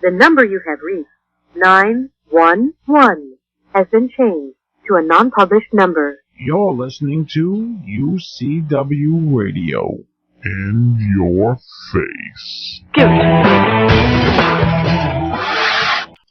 The number you have reached, 911, has been changed to a non-published number. You're listening to UCW Radio. In your face.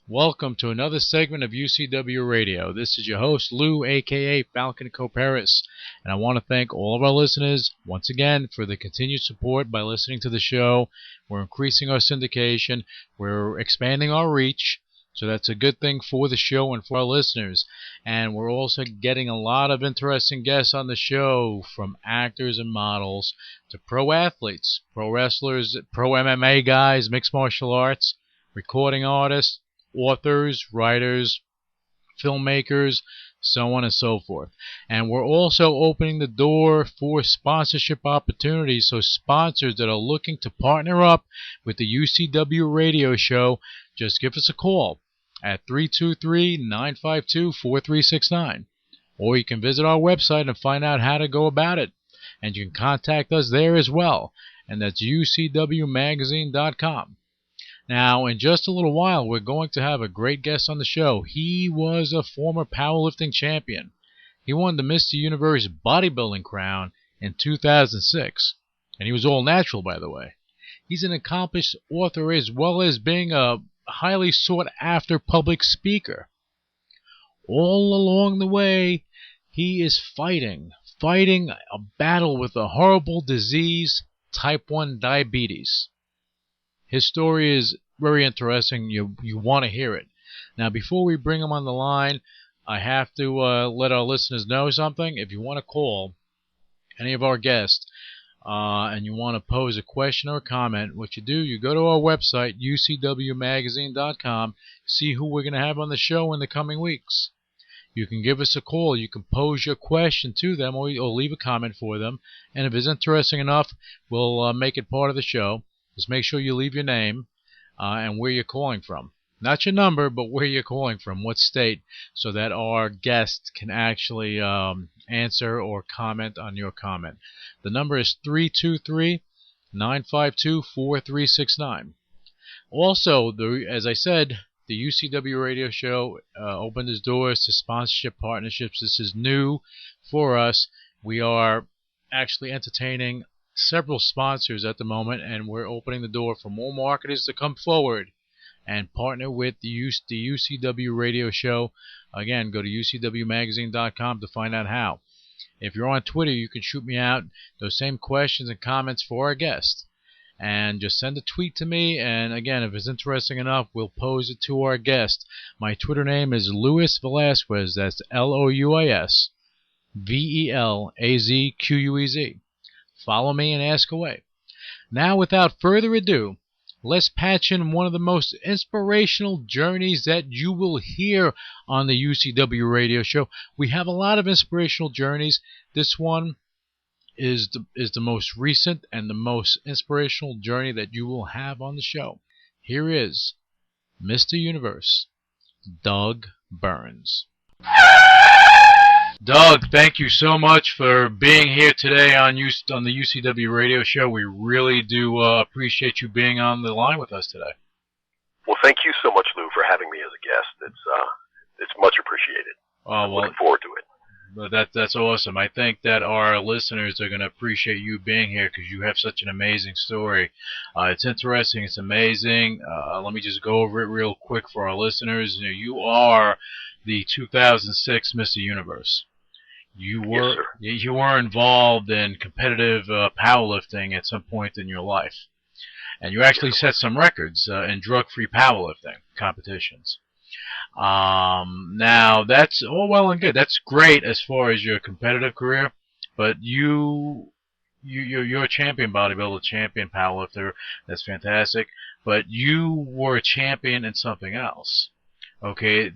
Welcome to another segment of UCW Radio. This is your host, Lou, a.k.a. Falcon Coparis, and I want to thank all of our listeners once again for the continued support by listening to the show. We're increasing our syndication. We're expanding our reach, so that's a good thing for the show and for our listeners. And we're also getting a lot of interesting guests on the show, from actors and models to pro athletes, pro wrestlers, pro MMA guys, mixed martial arts, recording artists, authors, writers, filmmakers, so on and so forth. And we're also opening the door for sponsorship opportunities, so sponsors that are looking to partner up with the UCW radio show, just give us a call at 323-952-4369. Or you can visit our website and find out how to go about it. And you can contact us there as well, and that's ucwmagazine.com. Now, in just a little while, we're going to have a great guest on the show. He was a former powerlifting champion. He won the Mr. Universe bodybuilding crown in 2006. And he was all natural, by the way. He's an accomplished author as well as being a highly sought-after public speaker. All along the way, he is fighting a battle with a horrible disease, type 1 diabetes. His story is very interesting. You want to hear it. Now, before we bring him on the line, I have to let our listeners know something. If you want to call any of our guests and you want to pose a question or a comment, what you do, you go to our website, ucwmagazine.com, see who we're going to have on the show in the coming weeks. You can give us a call. You can pose your question to them or leave a comment for them. And if it's interesting enough, we'll make it part of the show. Just make sure you leave your name and where you're calling from. Not your number, but where you're calling from, what state, so that our guest can actually answer or comment on your comment. The number is 323-952-4369. Also, as I said, the UCW radio show opened its doors to sponsorship partnerships. This is new for us. We are actually entertaining several sponsors at the moment, and we're opening the door for more marketers to come forward and partner with the UCW radio show. Again, go to ucwmagazine.com to find out how. If you're on Twitter, you can shoot me out those same questions and comments for our guest. And just send a tweet to me, and again, if it's interesting enough, we'll pose it to our guest. My Twitter name is Louis Velazquez. That's LOUISVELAZQUEZ. Follow me and ask away. Now, without further ado, let's patch in one of the most inspirational journeys that you will hear on the UCW radio show. We have a lot of inspirational journeys. This one is the most recent and the most inspirational journey that you will have on the show. Here is Mr. Universe, Doug Burns. Doug, thank you so much for being here today on the UCW radio show. We really do appreciate you being on the line with us today. Well, thank you so much, Lou, for having me as a guest. It's much appreciated. Looking forward to it. That's awesome. I think that our listeners are going to appreciate you being here because you have such an amazing story. It's interesting. It's amazing. Let me just go over it real quick for our listeners. You are the 2006 Mr. Universe. You were involved in competitive powerlifting at some point in your life, and you actually set some records in drug-free powerlifting competitions. Now that's all well and good. That's great as far as your competitive career, but you're a champion bodybuilder, champion powerlifter. That's fantastic. But you were a champion in something else. Okay,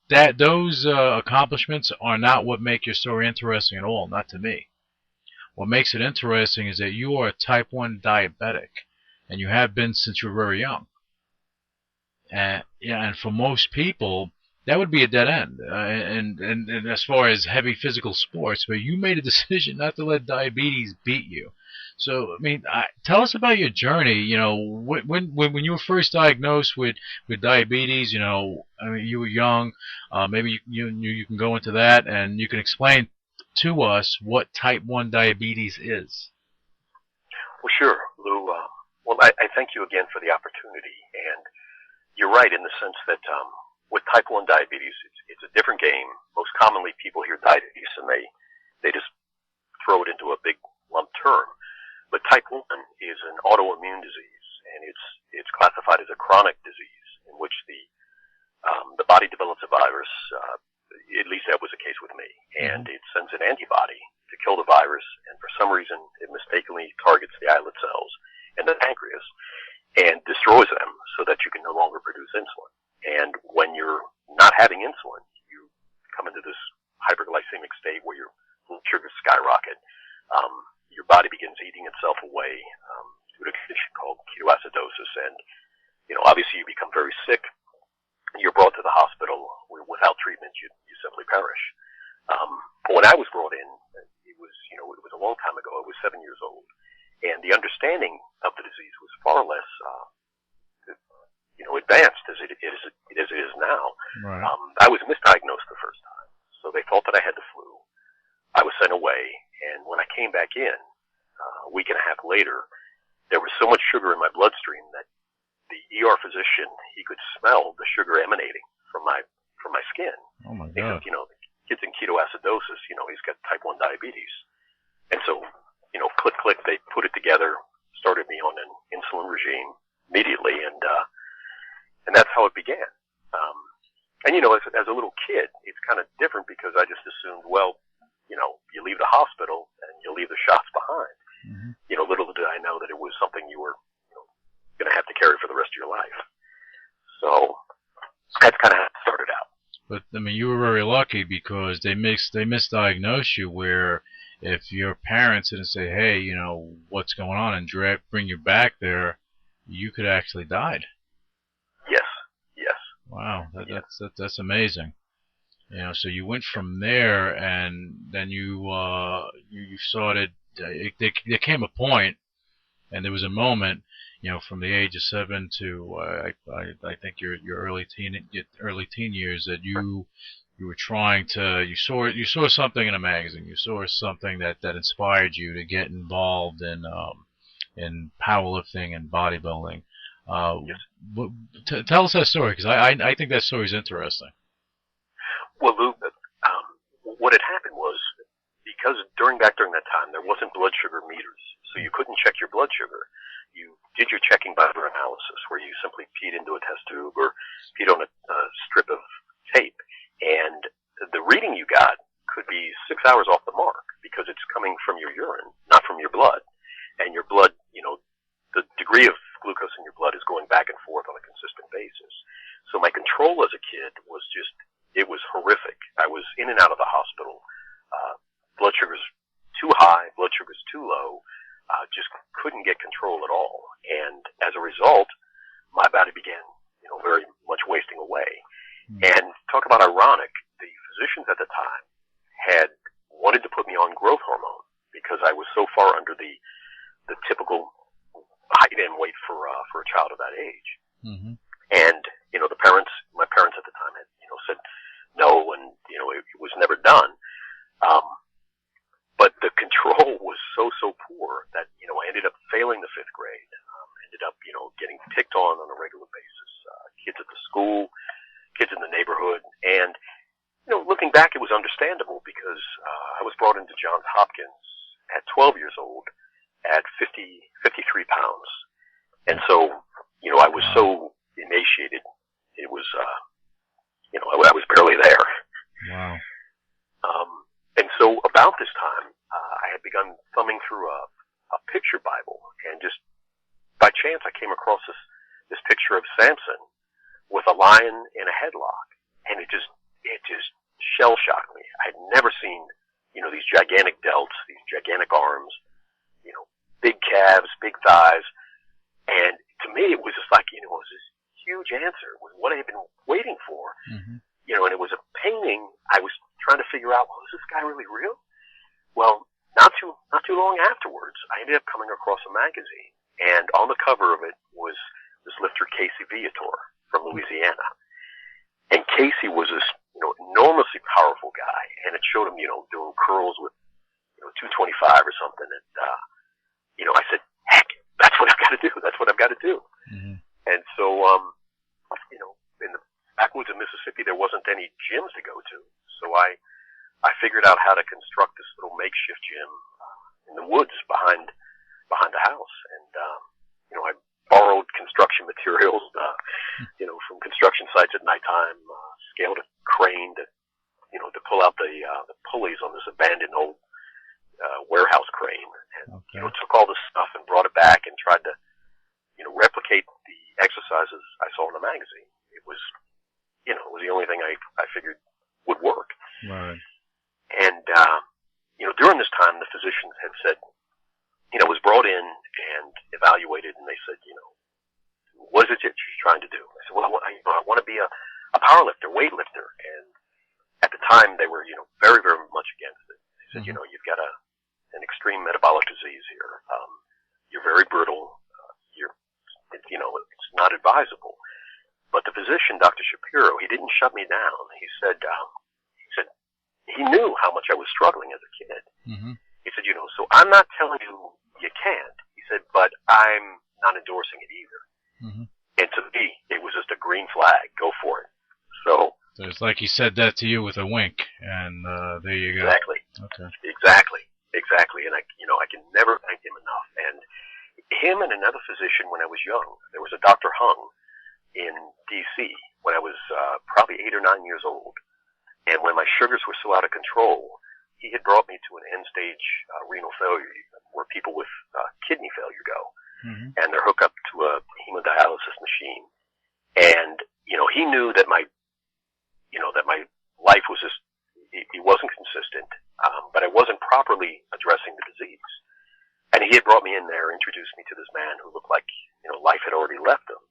those accomplishments are not what make your story interesting at all. Not to me. What makes it interesting is that you are a type 1 diabetic, and you have been since you were very young. And for most people, that would be a dead end. And as far as heavy physical sports, but you made a decision not to let diabetes beat you. So, I mean, tell us about your journey. You know, when you were first diagnosed with diabetes, you know, I mean, you were young. Maybe you can go into that, and you can explain to us what type 1 diabetes is. Well, sure, Lou. Well, I thank you again for the opportunity. And you're right in the sense that with type 1 diabetes, it's a different game. Most commonly, people hear diabetes and they just throw it into a big lump term. But type 1 is an autoimmune disease, and it's classified as a chronic disease in which the body develops a virus. At least that was the case with me, and it sends an antibody to kill the virus, and for some reason it mistakenly targets the islet cells and the pancreas and destroys them so that you can no longer produce insulin. And when you're not having insulin, you come into this hyperglycemic state where your blood sugars skyrocket. Your body begins eating itself away due to a condition called ketoacidosis, and obviously you become very sick. You're brought to the hospital. Without treatment, you simply perish. But when I was brought in, it was a long time ago. I was 7 years old, and the understanding of the disease was far less, advanced as it is now. Right. I was misdiagnosed the first time, so they thought that I had the flu. I was sent away, and when I came back in a week and a half later, there was so much sugar in my bloodstream that the ER physician, he could smell the sugar emanating from my skin. Oh my God! Because the kid's in ketoacidosis. He's got type 1 diabetes, and so click, they put it together, started me on an insulin regime immediately, and that's how it began. And as a little kid, it's kind of different because I just assumed, well, you leave the hospital and you leave the shots behind. Mm-hmm. Little did I know that it was something you were going to have to carry for the rest of your life. So that's kind of how it started out. But I mean, you were very lucky because they misdiagnosed you. Where if your parents didn't say, "Hey, what's going on," and bring you back there, you could actually died. Yes. Wow, that's amazing. So you went from there, and then you started. There came a point, and there was a moment, from the age of 7 to I think your early teen years, that you were trying to. You saw something in a magazine. You saw something that inspired you to get involved in powerlifting and bodybuilding. Yes. Tell us that story, because I think that story is interesting. Well, Lou, what had happened was, because during that time there wasn't blood sugar meters, so you couldn't check your blood sugar. You did your checking by urinalysis, where you simply peed into a test tube or peed on a strip of tape, and the reading you got could be 6 hours off the mark because it's coming from your urine, not from your blood. And your blood, the degree of glucose in your blood is going back and forth on a consistent basis. So my control as a kid was it was horrific. I was in and out of the hospital. Blood sugars too high, blood sugars too low. Just couldn't get control at all. And as a result, my body began, very much wasting away. And talk about ironic, the physicians at the time had wanted to put me on growth hormone because I was so far under the typical height and weight for a child of that age. Mm-hmm. And, my parents at the time had, said no, and, it was never done. But the control was so poor that, I ended up failing the 5th grade, ended up, getting picked on a regular basis. Kids at the school, kids in the neighborhood. And, looking back, it was understandable because, I was brought into Johns Hopkins at 12 years old at 53 pounds. And so, I was so emaciated, it was, I was barely there. Wow. And so about this time, I had begun thumbing through a picture Bible, and just by chance I came across this picture of Samson with a lion in a headlock, and it just shell shocked me. I had never seen, these gigantic delts, these gigantic arms, big calves, big thighs, and to me it was just like, it was this huge answer. It was what I had been waiting for. Mm-hmm. And it was a painting. I was trying to figure out, well, is this guy really real? Well, not too long afterwards, I ended up coming across a magazine, and on the cover of it was this lifter Casey Viator from Louisiana. And Casey was this, enormously powerful guy, and it showed him, doing curls with, 225 or something. And, I said, heck, that's what I've got to do. That's what I've got to do. Mm-hmm. And so, in the backwoods of Mississippi, there wasn't any gyms to go to. So I figured out how to construct this little makeshift gym in the woods behind the house. And, I borrowed construction materials, from construction sites at nighttime, scaled a crane to pull out the pulleys on this abandoned old, warehouse crane. And, took all this stuff and brought it back and tried to, replicate the exercises I saw in the magazine. It was the only thing I figured would work. Right. And, during this time, the physicians had said, was brought in and evaluated, and they said, what is it that you're trying to do? I said, well, I want to be a power lifter, weightlifter. And at the time, they were, very, very much against it. They said, Mm-hmm. You've got an extreme metabolic disease here. You're very brittle. It's not advisable. But the physician, Dr. Shapiro, he didn't shut me down. He said he knew how much I was struggling as a kid. Mm-hmm. He said, so I'm not telling you you can't. He said, but I'm not endorsing it either. Mm-hmm. And to me, it was just a green flag. Go for it. So it's like he said that to you with a wink, and there you go. Exactly. Okay. Exactly. And I can never thank him enough. And him and another physician when I was young. There was a Dr. Hung in D.C. when I was probably 8 or 9 years old. And when my sugars were so out of control, he had brought me to an end-stage renal failure where people with kidney failure go. Mm-hmm. And they're hooked up to a hemodialysis machine. And, he knew that my life was just, it wasn't consistent, but I wasn't properly addressing the disease. And he had brought me in there, introduced me to this man who looked like, life had already left him.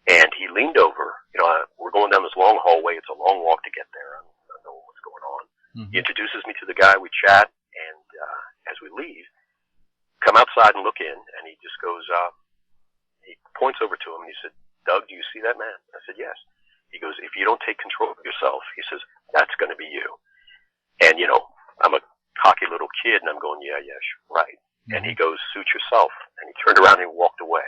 And he leaned over, we're going down this long hallway. It's a long walk to get there. I don't know what's going on. Mm-hmm. He introduces me to the guy. We chat. And, as we leave, come outside and look in. And he just goes, he points over to him and he said, Doug, do you see that man? I said, yes. He goes, if you don't take control of yourself, he says, that's going to be you. And, I'm a cocky little kid and I'm going, yeah, right. Mm-hmm. And he goes, suit yourself. And he turned around and walked away.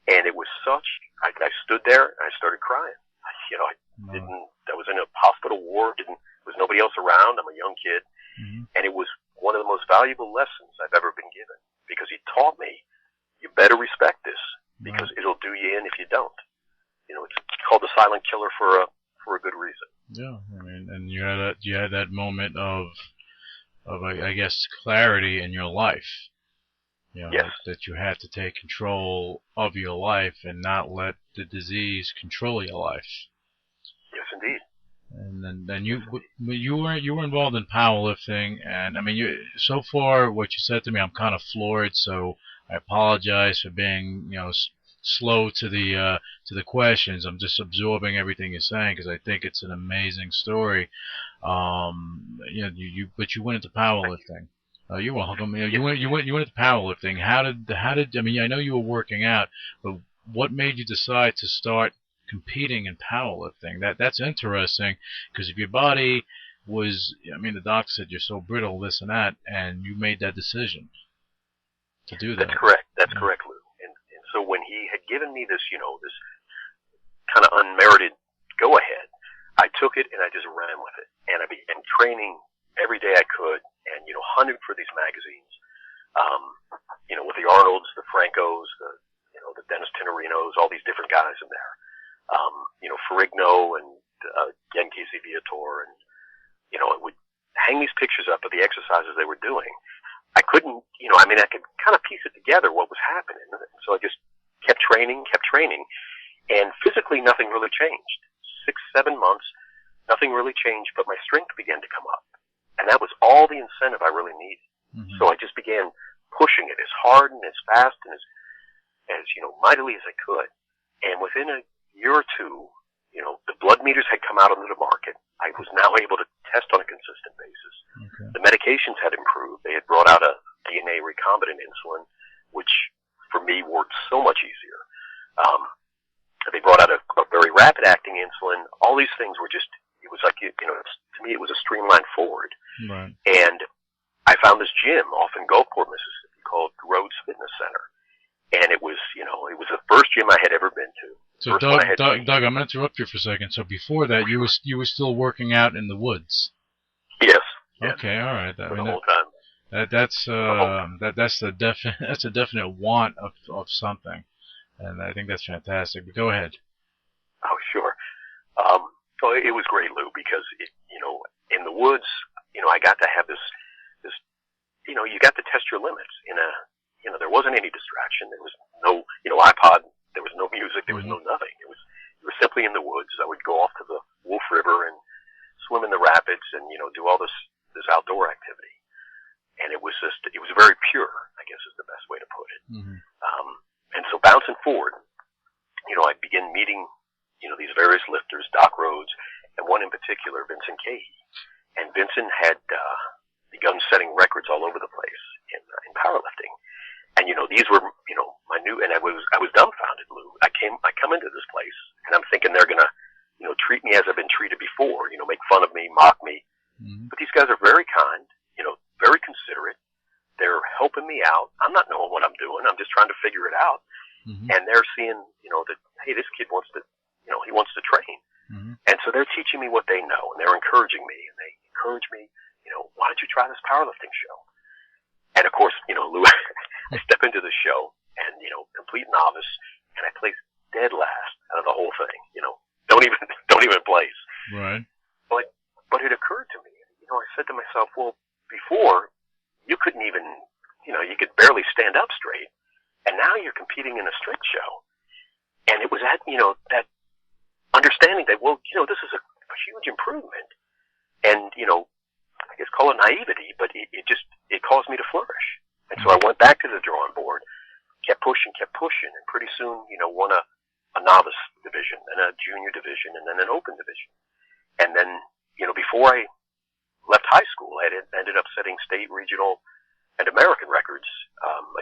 And it was I stood there and I started crying. I was in a hospital ward, there was nobody else around. I'm a young kid. Mm-hmm. And it was one of the most valuable lessons I've ever been given because he taught me, you better respect this because it'll do you in if you don't. It's called the silent killer for a good reason. Yeah. I mean, and you had that moment of I guess clarity in your life. Yes. That you had to take control of your life and not let the disease control your life. Yes, indeed. And then you were involved in powerlifting, and I mean, so far what you said to me, I'm kind of floored. So I apologize for being slow to the questions. I'm just absorbing everything you're saying because I think it's an amazing story. But you went into powerlifting. You're welcome. You went into powerlifting. How did I mean? I know you were working out, but what made you decide to start competing in powerlifting? That's interesting because if your body was, the doctor said you're so brittle, this and that, and you made that decision to do that. That's correct. That's correct, Lou. And so when he had given me this, this kind of unmerited go ahead, I took it and I just ran with it, and I began training every day I could. And, hunted for these magazines, with the Arnolds, the Francos, the Dennis Tenorinos, all these different guys in there. Ferrigno and, again, Casey Viator. And, I would hang these pictures up of the exercises they were doing. I couldn't, I could kind of piece it together what was happening. So I just kept training. And physically, nothing really changed. 6, 7 months, nothing really changed, but my strength began to come up. And that was all the incentive I really needed. Mm-hmm. So I just began pushing it as hard and as fast and as mightily as I could. And within a year or two, the blood meters had come out onto the market. I was now able to test on a consistent basis. Okay. The medications had improved. They had brought out a DNA recombinant insulin, which for me worked so much easier. They brought out a very rapid-acting insulin. All these things were just, it was like, to me it was a streamline forward. Right. And I found this gym off in Gulfport, Mississippi called Rhodes Fitness Center. And it was, it was the first gym I had ever been to. So Doug, I'm going to interrupt you for a second. So before that, you were still working out in the woods. Yes. Okay, all right. The whole time. That's a definite want of something, and I think that's fantastic. But go ahead. Oh, sure. So it was great, Lou, because in the woods, I got to have this, you got to test your limits there wasn't any distraction. There was no, iPod. There was no music. There was no nothing. It was simply in the woods. I would go off to the Wolf River and swim in the rapids and, do all this outdoor activity. And it was very pure, I guess is the best way to put it. Mm-hmm. And so bouncing forward, I began meeting, these various lifters, Doc Rhodes, and one in particular, Vincent Cahey. And Vincent had begun setting records all over the place in powerlifting. And, these were, my new, and I was dumbfounded, Lou. I come into this place, and I'm thinking they're going to, treat me as I've been treated before, make fun of me, mock me. Mm-hmm. But these guys are very kind, very considerate. They're helping me out. I'm not knowing what I'm doing. I'm just trying to figure it out. Mm-hmm. And they're seeing, that, hey, this kid wants to, he wants to train. Mm-hmm. And so they're teaching me what they know, and they're encouraging me, and they encourage me, why don't you try this powerlifting show? And of course, Lou, I step into the show, and, complete novice, and I place dead last out of the whole thing, don't even place. Right. But it occurred to me, I said to myself, well, before, you couldn't even, you could barely stand up straight, and now you're competing in a strength show. And it was that, that understanding that, well, this is a huge improvement. And, I guess call it naivety, but it caused me to flourish. And so I went back to the drawing board, kept pushing, and pretty soon, won a novice division, and a junior division, and then an open division. And then, before I left high school, I ended up setting state, regional, and American records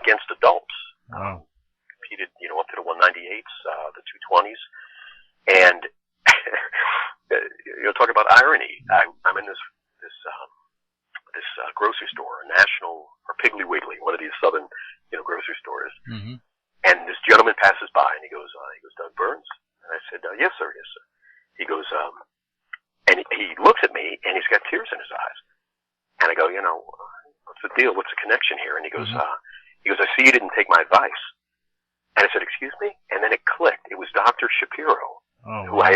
against adults. Wow. Competed, up to the 198s, the 220s, and talk about irony. I'm in this grocery store, a National or Piggly Wiggly, one of these southern grocery stores, mm-hmm. and this gentleman passes by, and he goes, Doug Burns, and I said, yes sir. He goes, and he looks at me, and he's got tears in his eyes, and I go, what's the deal? What's the connection here? And he goes, mm-hmm. I see you didn't take my advice. And I said, excuse me? And then it clicked. It was Dr. Shapiro, who wow.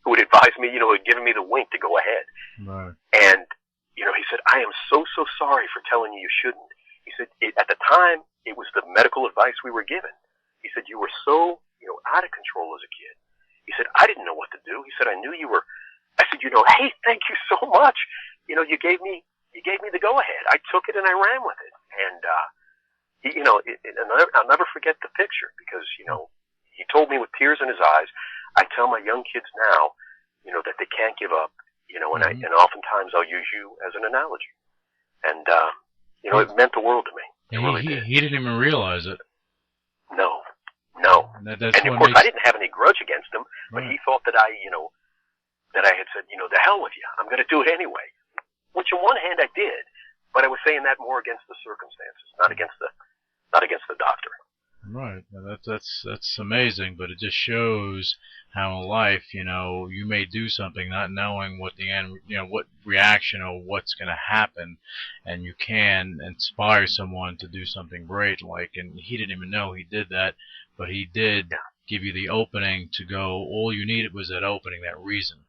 who had advised me, had given me the wink to go ahead. Right. And, he said, I am so sorry for telling you shouldn't. He said, at the time, it was the medical advice we were given. He said, you were so, out of control as a kid. He said, I didn't know what to do. He said, I knew you were, I said, hey, thank you so much. You gave me the go ahead. I took it and I ran with it. And, I'll never forget the picture because, he told me with tears in his eyes. I tell my young kids now, that they can't give up, mm-hmm. and oftentimes I'll use you as an analogy. And, it meant the world to me. It really did. He didn't even realize it. No. That's and of course, I didn't have any grudge against him, but he thought that I had said, the hell with you. I'm going to do it anyway. Which on one hand I did, but I was saying that more against the circumstances, not against the doctor. Right. That's amazing, but it just shows how in life, you may do something not knowing what the end, what reaction or what's going to happen, and you can inspire someone to do something great. And he didn't even know he did that, but he did give you the opening to go. All you needed was that opening, that reason,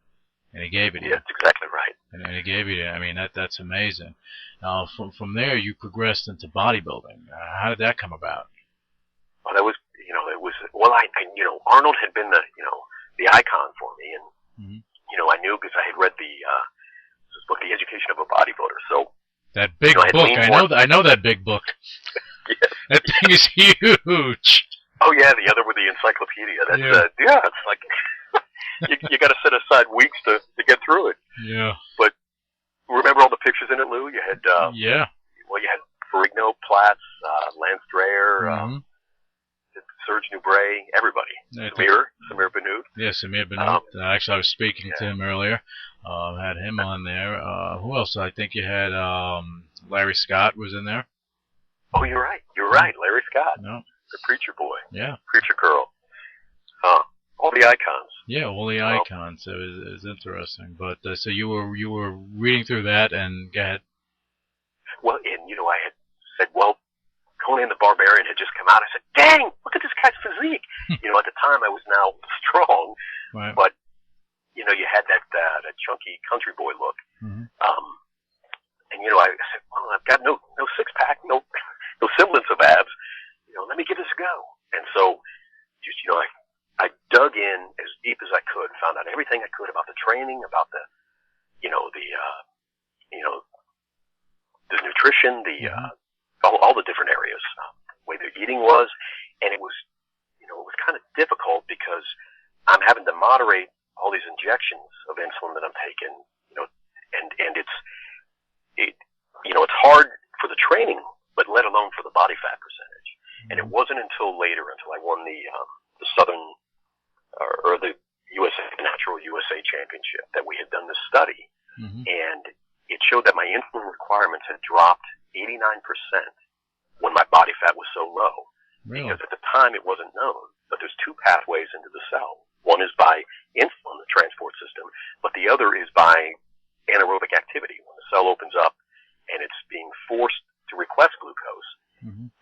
and he gave it. Yeah, that's exactly right. And he gave you. I mean, that's amazing. Now, from there, you progressed into bodybuilding. How did that come about? Well, that was, Arnold had been the icon for me, and mm-hmm. I knew because I had read this book, The Education of a Bodybuilder. So that big book, I know that big book. Yes. That thing is huge. Oh yeah, the other with the encyclopedia. That's it's like you got to set aside weeks to get through it. Yeah. But Remember all the pictures in it, Lou? You had, Yeah. well, you had Ferrigno, Platz, Lance Dreyer, Mm-hmm. Serge Nubret, everybody. Samir Benoot. Yeah, Samir Benoot. Actually, I was speaking to him earlier. Had him on there. Who else? I think you had Larry Scott was in there. Oh, you're right. You're right. Larry Scott. No. The Preacher Boy. Yeah. Preacher Girl. All the icons. Yeah, all the icons. It was interesting. But so you were reading through that, and go ahead. Well, and I had said, well, Conan the Barbarian had just come out. I said, dang, look at this guy's physique. At the time I was now strong, Right. but you had that chunky country boy look. Mm-hmm. And I said, well, I've got no six pack, no semblance of abs. Let me give this a go. And so, just I dug in as deep as I could, found out everything I could about the training, about the nutrition, all the different areas, the way their eating was, and it was kind of difficult because I'm having to moderate all these injections of insulin that I'm taking, and it's hard for the training, but let alone for the body fat percentage. And it wasn't until later, until I won the Southern or the Natural USA Championship, that we had done this study, and it showed that my insulin requirements had dropped 89% when my body fat was so low. Really? Because at the time it wasn't known, but there's two pathways into the cell. One is by insulin, the transport system, but the other is by anaerobic activity. When the cell opens up and it's being forced to request glucose,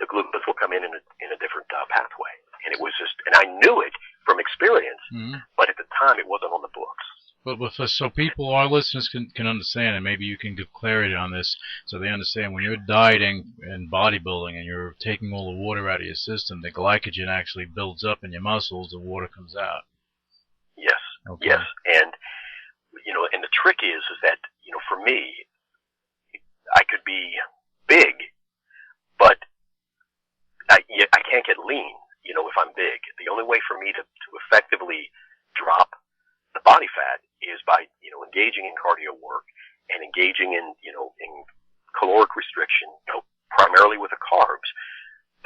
the glucose will come in a different pathway. And it was and I knew it from experience, but at the time it wasn't on the books. But so people, our listeners can understand, and maybe you can give clarity on this, so they understand when you're dieting and bodybuilding and you're taking all the water out of your system, the glycogen actually builds up in your muscles, the water comes out. Yes, okay. Yes, and and the trick is that for me, I could be big, but I can't get lean. If I'm big, the only way for me to effectively drop the body fat is by engaging in cardio work and engaging in in caloric restriction, primarily with the carbs.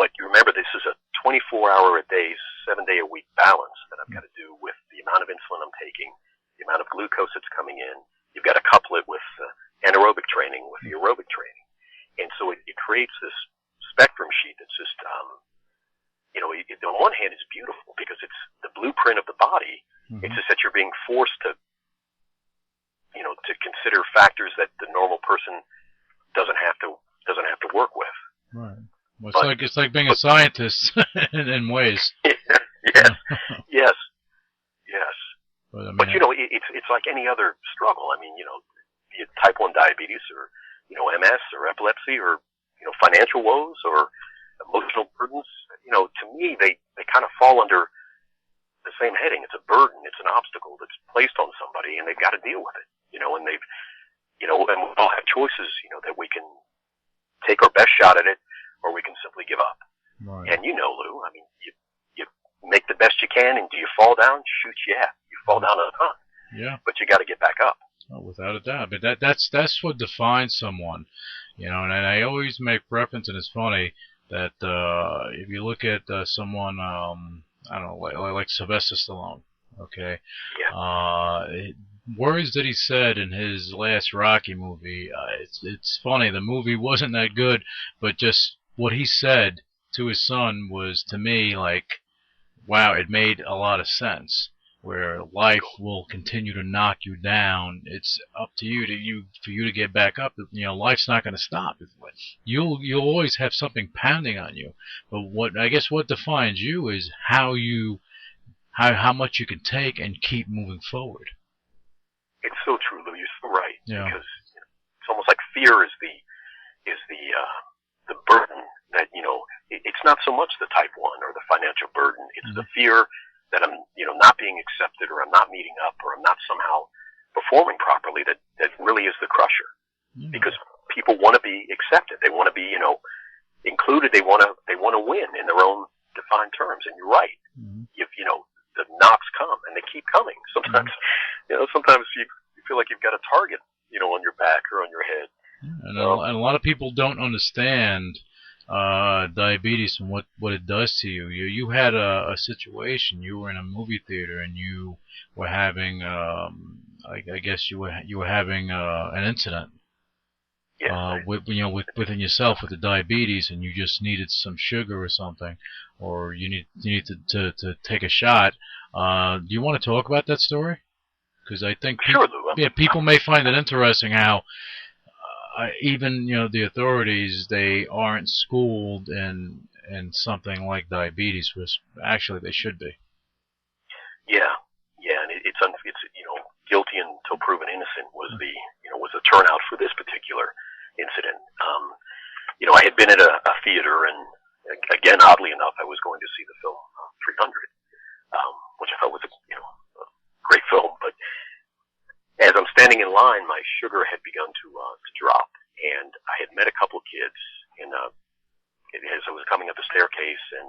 But you remember, this is a 24-hour-a-day, 7-day-a-week balance that I've got to do with the amount of insulin I'm taking, the amount of glucose that's coming in. You've got to couple it with anaerobic training, with the aerobic training, and so it creates this spectrum sheet that's just on one hand, it's beautiful because it's the blueprint of the body. It's just that you're being forced to consider factors that the normal person doesn't have to work with. Right. Well, it's like being a scientist in ways. Yes. But it's like any other struggle. I mean, be it type 1 diabetes or MS or epilepsy or financial woes or emotional burdens. To me, they kind of fall under the same heading. It's a burden. It's an obstacle that's placed on somebody, and they've got to deal with it. And they've, and we all have choices. That we can take our best shot at it, or we can simply give up. Right. And Lou, I mean, you make the best you can, and do you fall down? Shoot, yeah, you fall down a ton. Yeah. But you got to get back up. Oh, without a doubt. But that's what defines someone. And I always make reference, and it's funny that if you look at someone, I don't know, like Sylvester Stallone, okay? Yeah. Words that he said in his last Rocky movie, it's funny, the movie wasn't that good, but just what he said to his son was, to me, like, wow, it made a lot of sense. Where life will continue to knock you down, it's up to you for you to get back up. Life's not going to stop. You'll always have something pounding on you. But what defines you is how much you can take and keep moving forward. It's so true, Lou. You're so right. Yeah. Because it's almost like fear is the burden that it's not so much the type 1 or the financial burden. It's the fear that I'm, not being accepted, or I'm not meeting up, or I'm not somehow performing properly, that really is the crusher. Because people want to be accepted. They want to be, included. They want to win in their own defined terms. And you're right. If, the knocks come, and they keep coming. Sometimes, sometimes you feel like you've got a target, on your back or on your head. And a lot of people don't understand diabetes and what it does to you. You had a situation. You were in a movie theater and you were having I guess you were having an incident. Yeah. Within yourself with the diabetes, and you just needed some sugar or something, or you need to take a shot. Do you want to talk about that story? Because I think sure, Lou. People may find it interesting how even the authorities, they aren't schooled in something like diabetes, which actually they should be. Yeah, and it's guilty until proven innocent was the turnout for this particular incident. I had been at a theater, and again, oddly enough, I was going to see the film 300, which I thought was a great film. But as I'm standing in line, my sugar had begun to drop, and I had met a couple of kids as I was coming up the staircase, and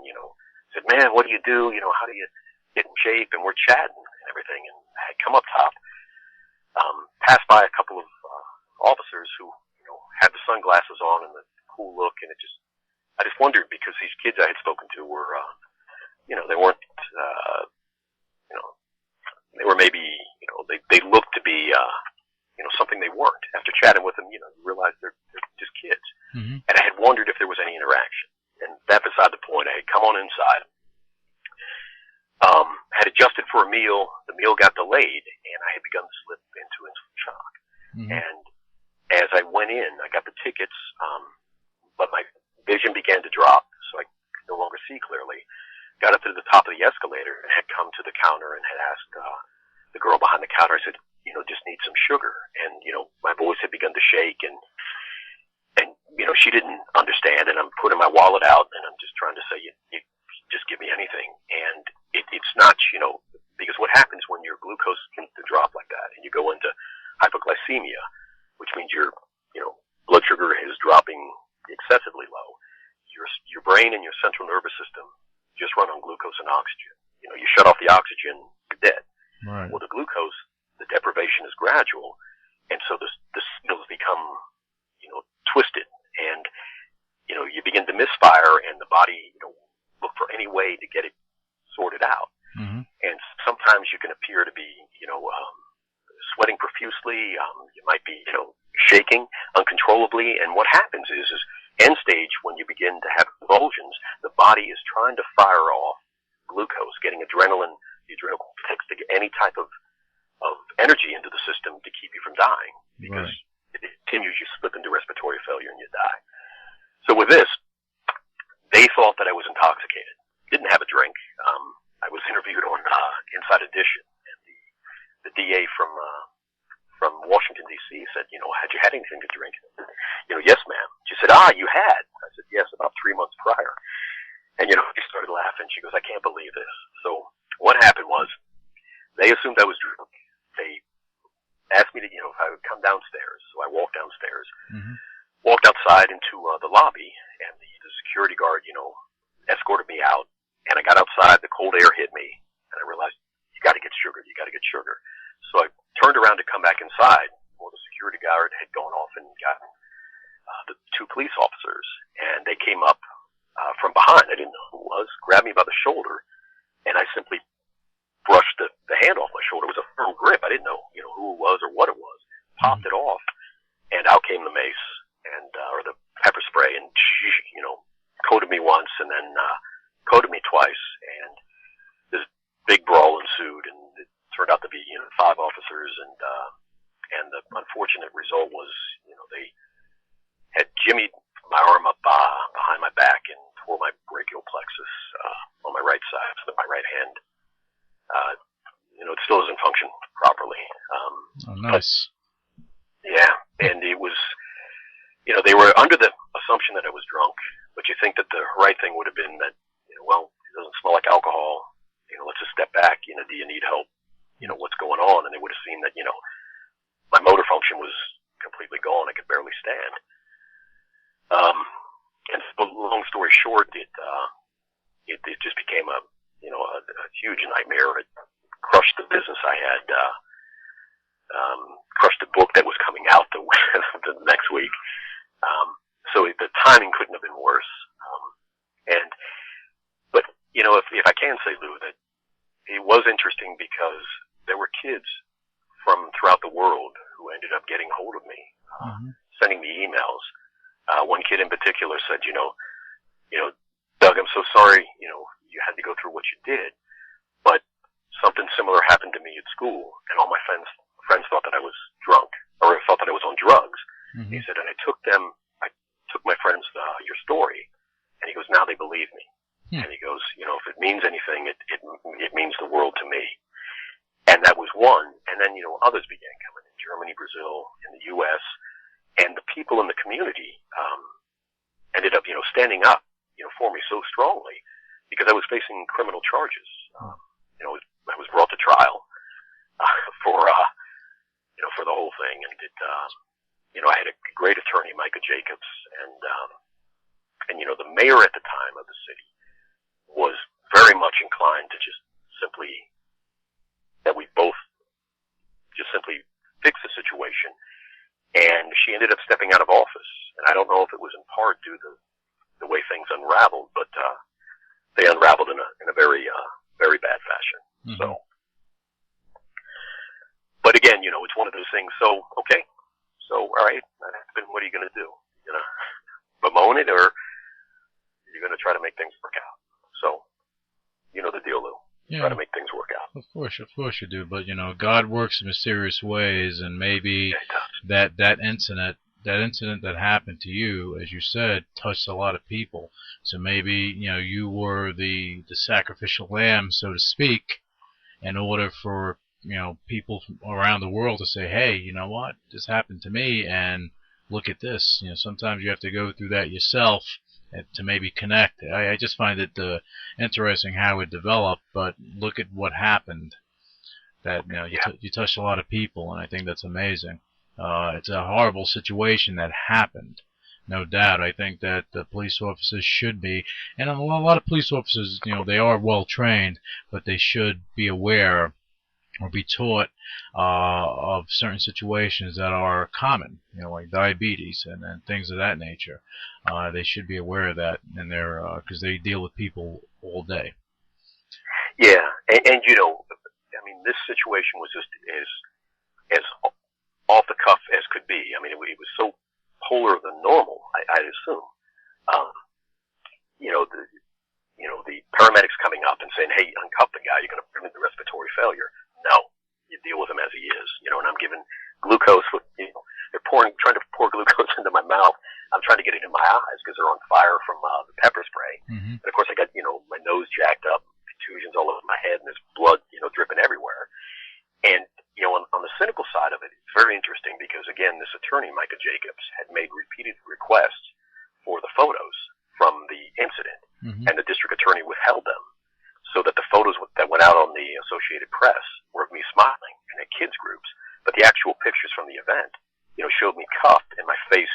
said, "Man, what do you do? How do you get in shape?" And we're chatting and everything, and I had come up top, passed by a couple of officers who had the sunglasses on and the cool look, and I just wondered, because these kids I had spoken to were they weren't they were maybe they looked to be something they weren't. After chatting with them, you realize they're just kids. Mm-hmm. And I had wondered if there was any interaction. And that beside the point, I had come on inside, had adjusted for a meal. The meal got delayed, and I had begun to slip into insulin shock. Mm-hmm. And as I went in, I got the tickets, but my vision began to drop, so I could no longer see clearly. Got up to the top of the escalator and had come to the counter and had asked the girl behind the counter. I said, just need some sugar. And my voice had begun to shake, and she didn't understand. And I'm putting my wallet out, and I'm just trying to say, you just give me anything. And it's not, because what happens when your glucose begins to drop like that, and you go into hypoglycemia, which means your blood sugar is dropping excessively low. Your brain and your central nervous system just run on glucose and oxygen. You shut off the oxygen, you're dead. Right. Well, the glucose, the deprivation is gradual, and so the signals become, twisted, and you begin to misfire, and the body, look for any way to get it sorted out. Mm-hmm. And sometimes you can appear to be, sweating profusely. You might be, shaking uncontrollably, and what happens is end stage, when you begin to have convulsions, the body is trying to fire off glucose, getting adrenaline, the adrenal cortex, to get any type of energy into the system to keep you from dying, because if it continues, you slip into respiratory failure and you die. So with this, they thought that I was intoxicated. Didn't have a drink. I was interviewed on Inside Edition, and the DA from Washington, D.C. said, had you had anything to drink? Yes, ma'am. She said, you had? I said, yes, about 3 months prior. And, she started laughing. She goes, I can't believe this. So what happened was, they assumed I was drunk. They asked me to, if I would come downstairs. So I walked downstairs, walked outside into the lobby, and the security guard, escorted me out. And I got outside, the cold air hit me, and I realized, you got to get sugar. So I turned around to come back inside. Well, the security guard had gone off and gotten the 2 police officers, and they came up from behind. I didn't know who it was, grabbed me by the shoulder, and I simply brushed the hand off my shoulder. It was a firm grip. I didn't know, who it was or what it was. Popped it off, and out came the mace and or the pepper spray, and coated me once, and then coated me twice, and this big brawl ensued, and it turned out to be 5 officers, and the unfortunate result was they had jimmied my arm up behind my back and tore my brachial plexus on my right side, so that my right hand it still doesn't function properly. Oh, nice. Yeah, and it was, they were under the assumption that I was drunk, but you think that the right thing would have been that, well, it doesn't smell like alcohol, let's just step back, do you need help, what's going on? And they would have seen that, my motor function was completely gone. I could barely stand. And so, long story short, it just became a huge nightmare. It crushed the business I had crushed a book that was coming out the next week. So the timing couldn't have been worse. But if I can say, Lou, that it was interesting because there were kids from throughout the world who ended up getting hold of me, sending me emails. One kid in particular said, Doug, I'm so sorry, you had to go through what you did, but something similar happened to me at school, and all my friends thought that I was drunk, or thought that I was on drugs. He said, and I took my friends your story, and he goes, now they believe me. And he goes, if it means anything, it means the world to me. And that was one, and then, others began coming in Germany, Brazil, in the U.S., and the people in the community ended up, standing up, for me so strongly because I was facing criminal charges. I was brought to trial for the whole thing, and I had a great attorney, Micah Jacobs, and the mayor at the time of the city was very much inclined to just simply that we both just simply fix the situation. And she ended up stepping out of office. And I don't know if it was in part due to the way things unraveled, but they unraveled in a very very bad fashion. So, but again, it's one of those things. So, okay, so all right, then what are you going to do? Bemoan it, or you're going to try to make things work out? So, the deal, Lou. Yeah. Try to make things work out. Of course you do. But God works in mysterious ways, and maybe that incident that happened to you, as you said, touched a lot of people. So maybe you were the sacrificial lamb, so to speak, in order for people around the world to say, hey, you know what, this happened to me, and look at this. Sometimes you have to go through that yourself to maybe connect. I just find it interesting how it developed, but look at what happened. That you touched a lot of people, and I think that's amazing. It's a horrible situation that happened, no doubt. I think that the police officers should be, and a lot of police officers, they are well trained, but they should be aware or be taught of certain situations that are common, like diabetes and things of that nature. They should be aware of that, and because they deal with people all day. Yeah, and this situation was just as off the cuff as could be. It was so polar than normal, I'd assume. The paramedics coming up and saying, "Hey, uncuff the guy. You're going to put him into respiratory failure." No, you deal with him as he is. And I'm giving glucose with, they're trying to pour glucose into my mouth. I'm trying to get it in my eyes because they're on fire from the pepper spray. And of course, I got my nose jacked up, contusions all over my head, and there's blood dripping everywhere. And on the cynical side of it, it's very interesting because again, this attorney Micah Jacobs had made repeated requests for the photos from the incident, and the district attorney withheld them, so that the photos that went out on the Associated Press were of me smiling and at kids groups, but the actual pictures from the event, showed me cuffed and my face,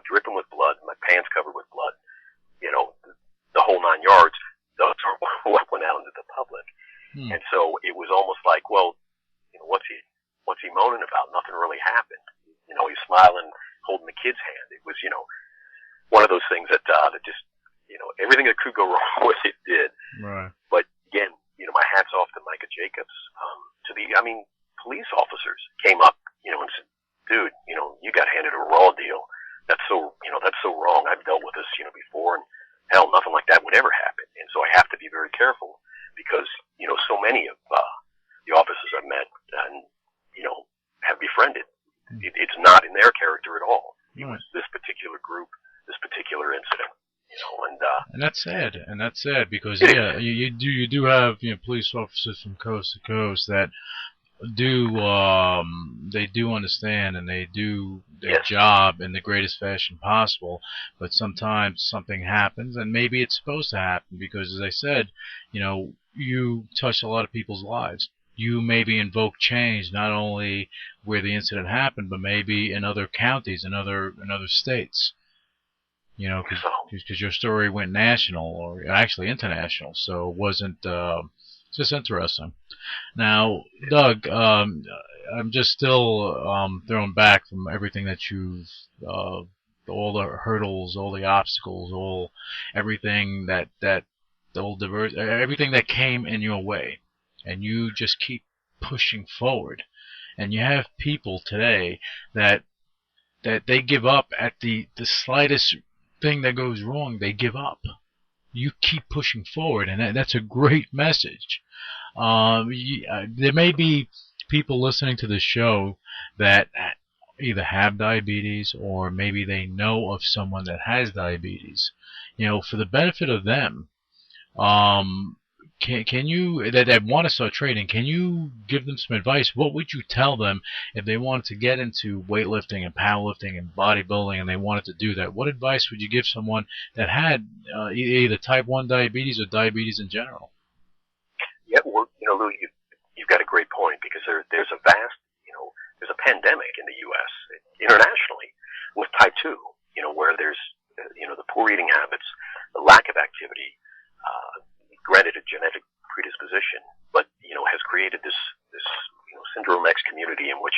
dripping with blood, my pants covered with blood, the whole 9 yards. Those are what went out into the public, and so it was almost like, well, what's he moaning about? Nothing really happened. He's smiling, holding the kid's hand. It was, one of those things that just, everything that could go wrong with it did. Right. But again, my hat's off to Micah Jacobs. Police officers came up, and said, dude, you got handed a raw deal. That's so wrong. I've dealt with this, before, and hell, nothing like that would ever happen. And so I have to be very careful because, so many of the officers I've met and, have befriended. It's not in their character at all. It was this particular group, this particular incident. And that's sad. And that's sad because you do have police officers from coast to coast that they do understand and they do their job in the greatest fashion possible, but sometimes something happens, and maybe it's supposed to happen because, as I said, you touch a lot of people's lives. You maybe invoke change not only where the incident happened, but maybe in other counties, in other states. Because your story went national, or actually international, so it wasn't just interesting. Now, Doug, I'm just still thrown back from everything that you've, all the hurdles, all the obstacles, everything everything that came in your way, and you just keep pushing forward. And you have people today that they give up at the slightest thing that goes wrong. They give up. You keep pushing forward, and that's a great message. There may be people listening to the show that either have diabetes or maybe they know of someone that has diabetes. For the benefit of them, can you that want to start training? Can you give them some advice? What would you tell them if they wanted to get into weightlifting and powerlifting and bodybuilding and they wanted to do that? What advice would you give someone that had either type 1 diabetes or diabetes in general? Yeah, well, Lou, you've got a great point, because there's a vast, there's a pandemic in the U.S., internationally, with type 2, where there's, the poor eating habits, the lack of activity, granted a genetic predisposition, but, has created this Syndrome X community in which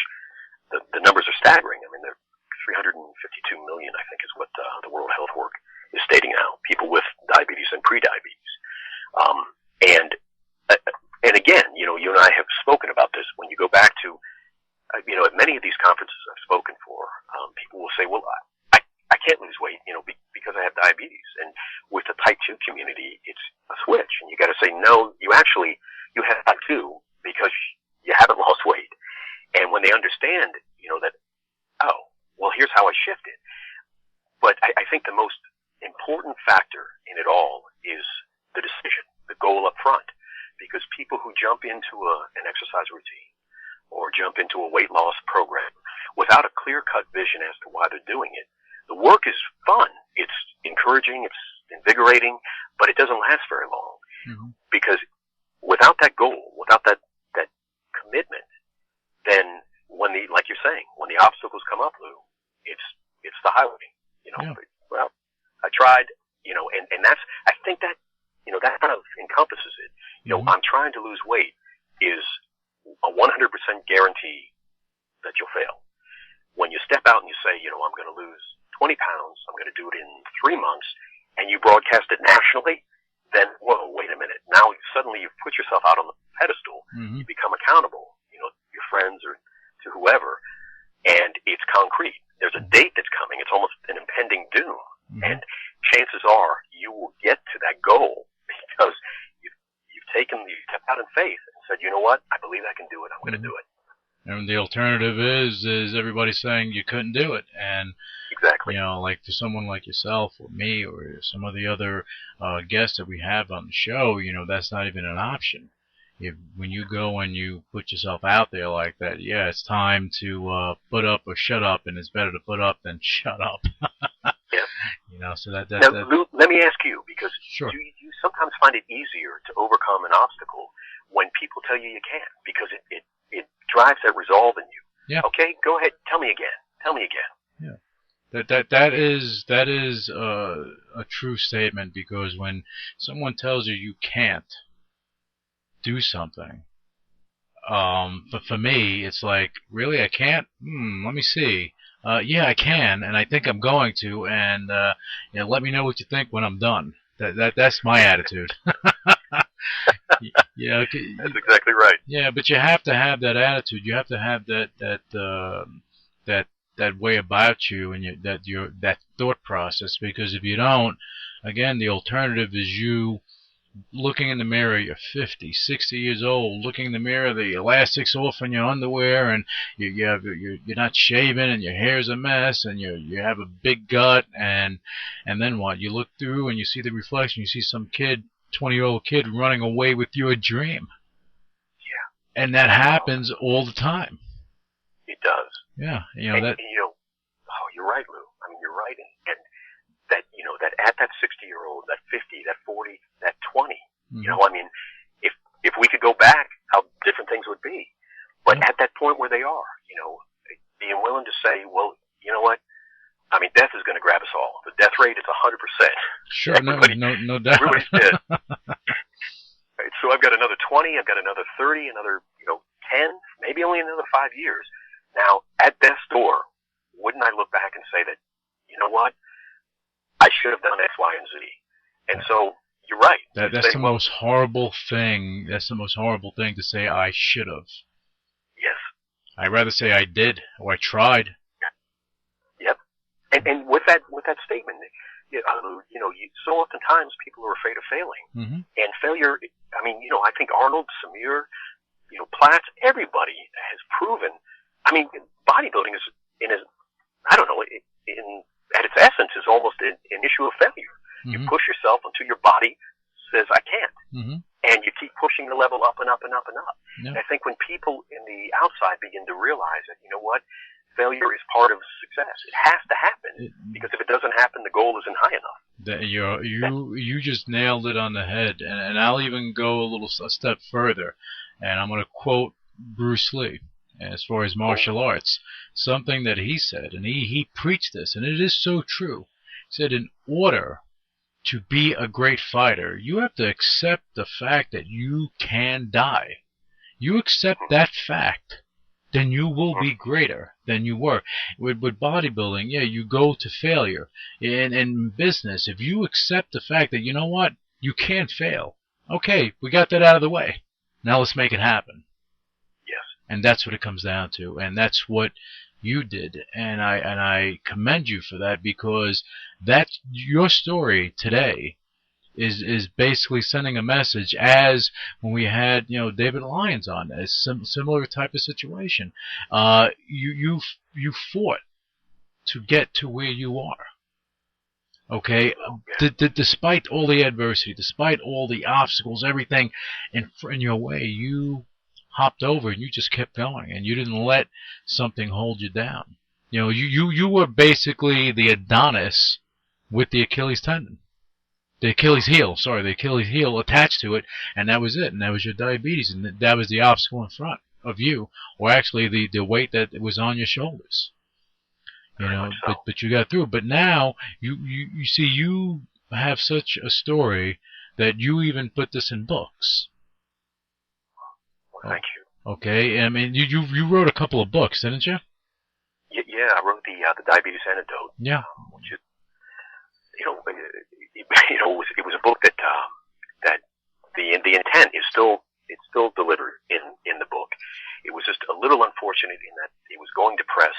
the numbers are staggering. I mean, they're 352 million, I think, is what the World Health Work is stating now, people with diabetes and pre-diabetes. And again, you and I have spoken about this. When you go back to, at many of these conferences I've spoken for, people will say, well, I can't lose weight, because I have diabetes. And with the type 2 community, it's a switch. And you got to say, no, you have type 2 because you haven't lost weight. And when they understand, that, oh, well, here's how I shifted. But I think the most important factor in it all is the decision, the goal up front. Because people who jump into an exercise routine or jump into a weight loss program without a clear-cut vision as to why they're doing it, the work is fun. It's encouraging. It's invigorating, but it doesn't last very long. Mm-hmm. Because without that goal, without that commitment, then like you're saying, when the obstacles come up, Lou, it's the highway. Yeah. Well, I tried, and that's, I think that, that kind of encompasses it. Mm-hmm. I'm trying to lose weight is a 100% guarantee that you'll fail. When you step out and you say, I'm going to lose 20 pounds, I'm going to do it in 3 months, and you broadcast it nationally, then, whoa, wait a minute. Now suddenly you've put yourself out on the pedestal. Mm-hmm. You become accountable, your friends or to whoever, and it's concrete. There's a date that's coming. It's almost an impending doom. Mm-hmm. And chances are you will get to that goal because you stepped out in faith and said, you know what? I believe I can do it. I'm going to do it. And the alternative is everybody saying you couldn't do it. And exactly. Like for someone like yourself or me or some of the other guests that we have on the show, that's not even an option. When you go and you put yourself out there like that, yeah, it's time to put up or shut up, and it's better to put up than shut up. Yeah. So now, Lou, let me ask you, because sure. you sometimes find it easier to overcome an obstacle when people tell you can't, because it drives that resolve in you. Yeah. Okay, go ahead, tell me again. Yeah. That is a true statement, because when someone tells you can't do something, but for me, it's like, really, I can't? Let me see. Yeah, I can, and I think I'm going to, and let me know what you think when I'm done. That's my attitude. That's exactly right. Yeah, but you have to have that attitude. You have to have that way about you, and that thought process. Because if you don't, again, the alternative is you looking in the mirror. You're 50, 60 years old, looking in the mirror, the elastic's off in your underwear, and you're not shaving, and your hair's a mess, and you have a big gut, and then what? You look through and you see the reflection. You see some 20-year-old kid running away with your dream. Yeah. And that happens all the time. It does. Yeah. You're right, Lou. I mean, you're right. And that, that at that 60-year-old, that 50, that 40, that 20, mm-hmm. I mean, if we could go back, how different things would be. But at that point where they are, being willing to say, well, you know what? I mean, death is going to grab us all. The death rate is 100%. Sure, no doubt. Everybody's dead. Right, so I've got another 20, I've got another 30, another, 10, maybe maybe only another 5 years. Now, at death's door, wouldn't I look back and say that, you know what, I should have done X, Y, and Z? And so, you're right. That's the most horrible thing. That's the most horrible thing to say, I should have. Yes. I'd rather say I did, or I tried. Yep. And with that statement, so oftentimes people are afraid of failing. Mm-hmm. And failure, I mean, I think Arnold, Samir, Platz, everybody has proven, I mean, bodybuilding is, at its essence, is almost an issue of failure. Mm-hmm. You push yourself until your body says, I can't. Mm-hmm. And you keep pushing the level up and up and up and up. Yeah. And I think when people in the outside begin to realize that, you know what, failure is part of success. It has to happen, because if it doesn't happen, the goal isn't high enough. You just nailed it on the head, and I'll even go a step further, and I'm going to quote Bruce Lee as far as martial arts, something that he said, and he preached this, and it is so true. He said, in order to be a great fighter, you have to accept the fact that you can die. You accept that fact, then you will be greater than you were. With bodybuilding, yeah, you go to failure. In business, if you accept the fact that, you know what, you can fail. Okay, we got that out of the way. Now let's make it happen. Yes. And that's what it comes down to. And that's what you did. And I commend you for that, because that's your story today. Is basically sending a message, as when we had David Lyons on, a similar type of situation. You fought to get to where you are. Okay, despite all the adversity, despite all the obstacles, everything in your way, you hopped over and you just kept going, and you didn't let something hold you down. You were basically the Adonis with the Achilles tendon. The Achilles heel attached to it, and that was it, and that was your diabetes, and that was the obstacle in front of you, or actually the weight that was on your shoulders. But you got through it. But now you see, you have such a story that you even put this in books. Well, thank you. Okay, I mean, you wrote a couple of books, didn't you? Yeah, I wrote the Diabetes Antidote. Yeah. Which is, it was a book that the intent is still delivered in the book. It was just a little unfortunate in that it was going to press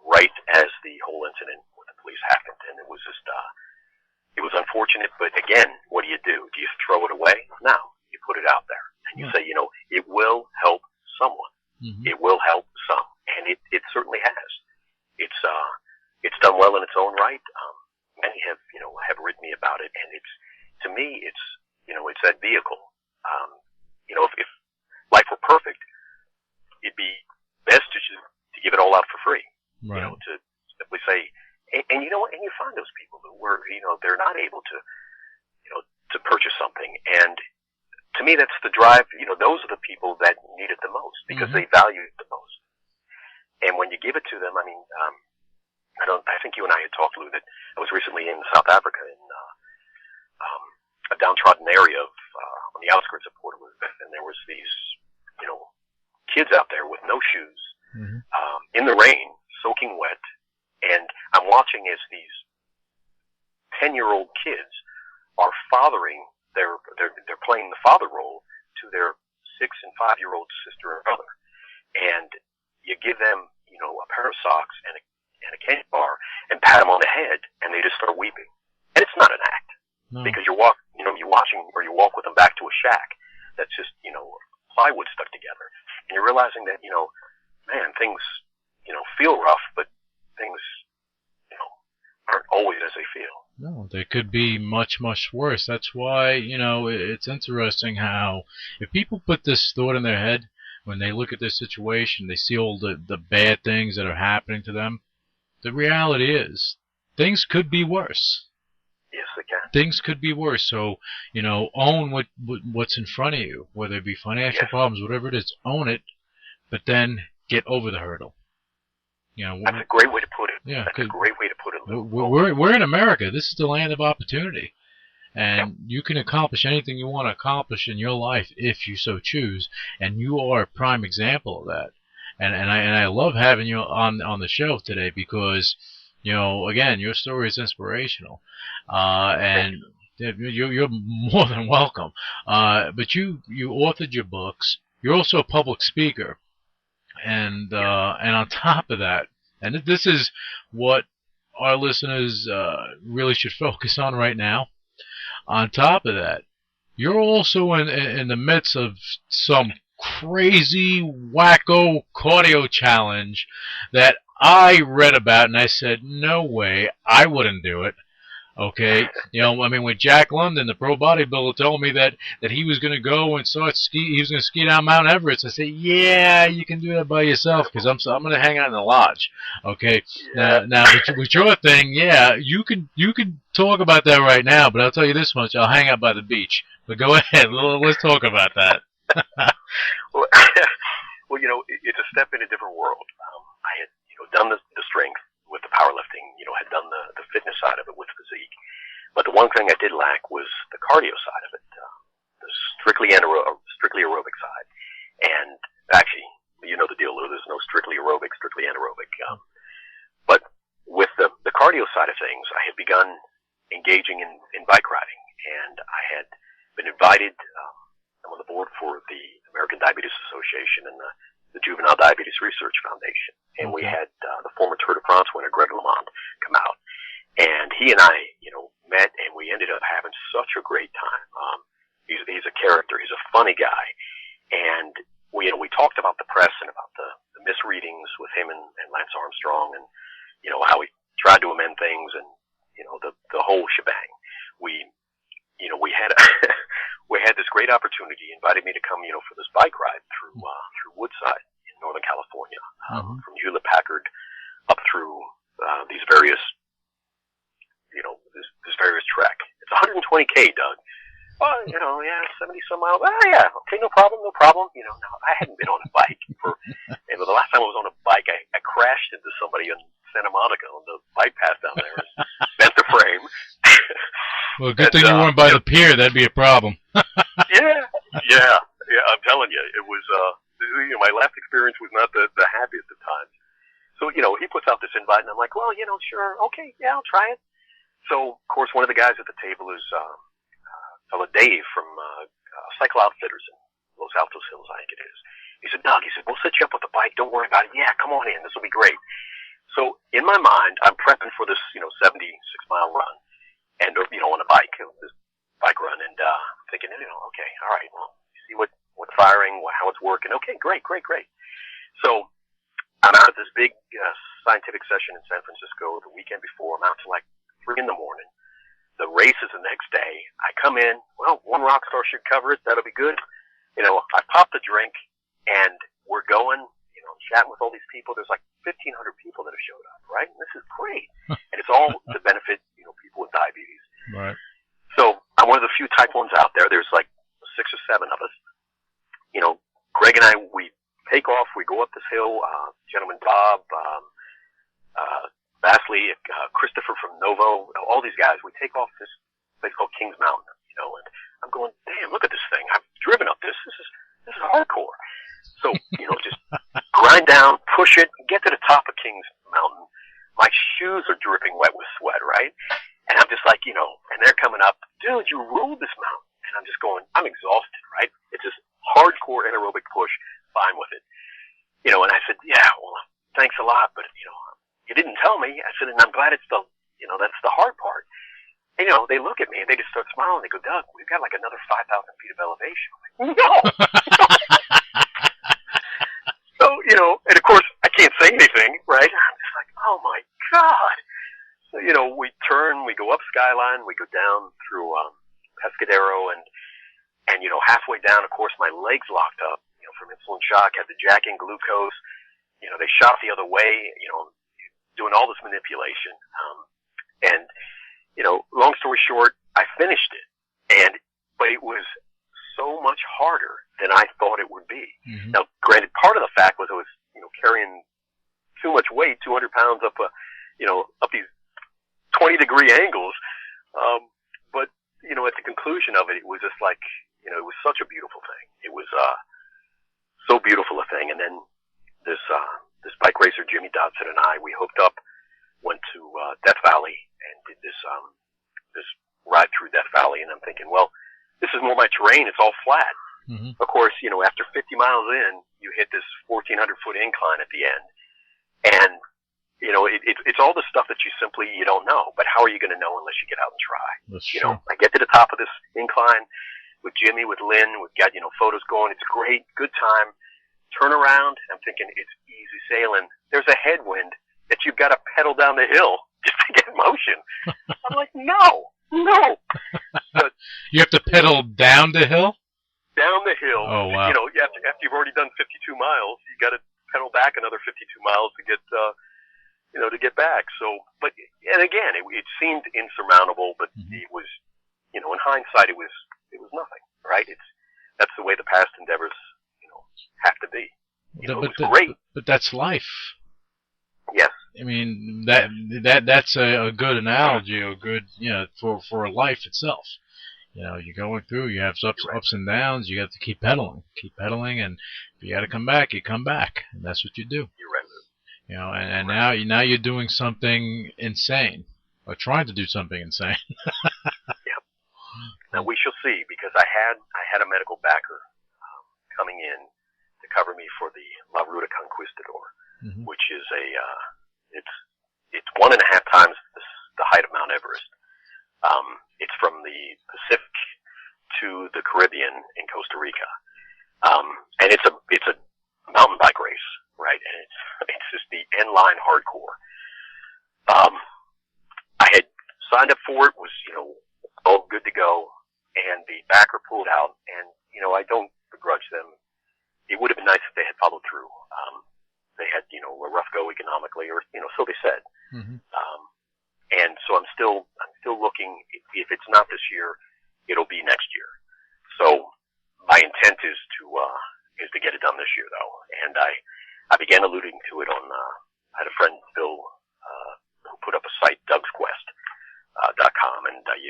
right as the whole incident with the police happened, and it was just it was unfortunate. But again, what do? Do you throw it away? No, you put it out there, and you say, it will help someone. Mm-hmm. It will help some, and it certainly has. It's done well in its own right. Many have written me about it, and to me, it's that vehicle. If life were perfect, it'd be best to give it all out for free. Right. To simply say, and you find those people who were, they're not able to purchase something, and to me, that's the drive. Those are the people that need it the most, because mm-hmm. they value it the most. And when you give it to them, I mean, I think you and I had talked, Lou, that I was recently in South Africa in a downtrodden area on the outskirts of Port Elizabeth, and there was these, kids out there with no shoes, mm-hmm. In the rain, soaking wet, and I'm watching as these 10-year-old kids are fathering they're playing the father role to their 6 and 5-year-old sister and brother, and you give them, a pair of socks and a candy bar and pat them on the head, and they just start weeping. And it's not an act, because you're watching, or you walk with them back to a shack that's just, plywood stuck together, and you're realizing that, man, things, feel rough, but things, aren't always as they feel. No, they could be much, much worse. That's why, it's interesting how, if people put this thought in their head, when they look at this situation, they see all the bad things that are happening to them. The reality is, things could be worse. Yes, they can. Things could be worse. So, own what's in front of you, whether it be financial problems, whatever it is, own it, but then get over the hurdle. That's a great way to put it. Yeah, that's a great way to put it, Lou. We're in America. This is the land of opportunity. And you can accomplish anything you want to accomplish in your life if you so choose. And you are a prime example of that. And I love having you on the show today because, again, your story is inspirational, and you're more than welcome. But you authored your books. You're also a public speaker, and on top of that, and this is what our listeners really should focus on right now. On top of that, you're also in the midst of some crazy, wacko cardio challenge that I read about, and I said, no way, I wouldn't do it. Okay, when Jack London, the pro bodybuilder, told me that he was going to go and start he was going to ski down Mount Everest. I said, yeah, you can do that by yourself because I'm going to hang out in the lodge. Okay, now with your thing, yeah, you can talk about that right now, but I'll tell you this much: I'll hang out by the beach. But go ahead, let's talk about that. well, it's a step in a different world. I had done the strength with the powerlifting, had done the fitness side of it with physique. But the one thing I did lack was the cardio side of it, the strictly aerobic side. And actually, the deal, Lou, there's no strictly aerobic, strictly anaerobic. But with the cardio side of things, I had begun engaging in bike riding, and I had been invited. I'm on the board for the American Diabetes Association and the Juvenile Diabetes Research Foundation. And we had the former Tour de France winner, Greg LeMond, come out. And he and I, met, and we ended up having such a great time. He's a character. He's a funny guy. And we talked about the press and about the misreadings with him and Lance Armstrong and, how he tried to amend things and, the whole shebang. We had we had this great opportunity. He invited me to come, for this bike ride through Woodside in Northern California, from Hewlett Packard up through these various, this various trek. It's 120K, Doug. Oh, 70 some miles. Ah, yeah, okay, no problem. No, I hadn't been on a bike and the last time I was on a bike, I crashed into somebody in Santa Monica on the bike path down there and bent the frame. Well, good thing you weren't by the pier. That'd be a problem. Yeah. I'm telling you, it was. My last experience was not the happiest of times. So he puts out this invite, and I'm like, well, sure, okay, yeah, I'll try it. So of course, one of the guys at the table is fellow Dave from Cycle Outfitters in Los Altos Hills, I think it is. He said, Doug, we'll set you up with the bike. Don't worry about it. Yeah, come on in. This will be great. So in my mind, I'm prepping for this 76-mile run. And, on a bike, this bike run, and thinking, okay, all right, well, see what's firing, how it's working. Okay, great. So I'm out at this big scientific session in San Francisco the weekend before. I'm out till like 3 in the morning. The race is the next day. I come in, well, one rock star should cover it. That'll be good. I pop the drink, and we're going, chatting with all these people. There's like 1,500 people that have showed up, right? And this is great. And it's all to benefit, people with diabetes. Right. So I'm one of the few type 1s out there. There's like 6 or 7 of us. Greg and I, we take off. We go up this hill. Gentleman Bob, Basley, Christopher from Novo, all these guys. We take off this place called Kings Mountain, and I'm going, damn, look at this thing. I've driven up this. This is hardcore. So, just grind down, push it, get to the top of Kings Mountain. My shoes are dripping wet with sweat, right? And I'm just like, and they're coming up, dude, you ruled this mountain. And I'm just going, I'm exhausted, right? It's this hardcore anaerobic push, fine with it. And I said, yeah, well, thanks a lot, but, you didn't tell me. I said, and I'm glad it's that's the hard part. And, they look at me and they just start smiling. They go, Doug, we've got like another 5,000 feet of elevation. I'm like, no! So, and of course, I can't say anything, right? I'm just like, oh my God. So, we turn, we go up Skyline, we go down through, Pescadero and, halfway down, of course, my legs locked up, from insulin shock, had the jack in glucose, they shot the other way, doing all this manipulation. And, long story short, I finished it. But it was so much harder than I thought it would be. Mm-hmm. Now, granted, part of the fact was I was, carrying too much weight, 200 pounds up, up these 20-degree angles. But, at the conclusion of it, it was just like, it was such a beautiful thing. It was, so beautiful a thing. And then this bike racer, Jimmy Dodson, and I, we hooked up, went to Death Valley, and did this ride through Death Valley. And I'm thinking, well, this is more my terrain. It's all flat. Mm-hmm. Of course, after 50 miles in, you hit this 1,400-foot incline at the end, and it's all the stuff that you don't know. But how are you going to know unless you get out and try? That's true. I get to the top of this incline with Jimmy, with Lynn. We've got photos going. It's great, good time. Turn around. I'm thinking it's easy sailing. There's a headwind that you've got to pedal down the hill just to get motion. I'm like, no. But, you have to pedal down the hill? Down the hill. Oh, wow. After you've already done 52 miles, you got to pedal back another 52 miles to get, to get back. So, and again, it seemed insurmountable, but it was, in hindsight, it was nothing, right? That's the way the past endeavors, have to be. It was great. But that's life. Yes. I mean, that's a good analogy, a good, for life itself. You're going through, you have ups and downs, you have to keep pedaling, and if you got to come back, you come back, and that's what you do. You're right. And now you're doing something insane, or trying to do something insane. Yep. Now we shall see, because I had a medical backer coming in to cover me for the La Ruta Conquistador, which is it's 1.5 times the height of Mount Everest. It's from the Pacific to the Caribbean in Costa Rica, and it's a mountain bike race, right? And it's just the end line hardcore. I had signed up for it, was all good to go, and the backer pulled out, and I don't begrudge them. It would have been nice if they had followed through. They had a rough go economically, or so they said. Mm-hmm. And so I'm still looking. If it's not this year, it'll be next year. So my intent is to get it done this year, though. And I began alluding to it on. I had a friend, Bill, who put up a site, Doug'sQuest.com, and I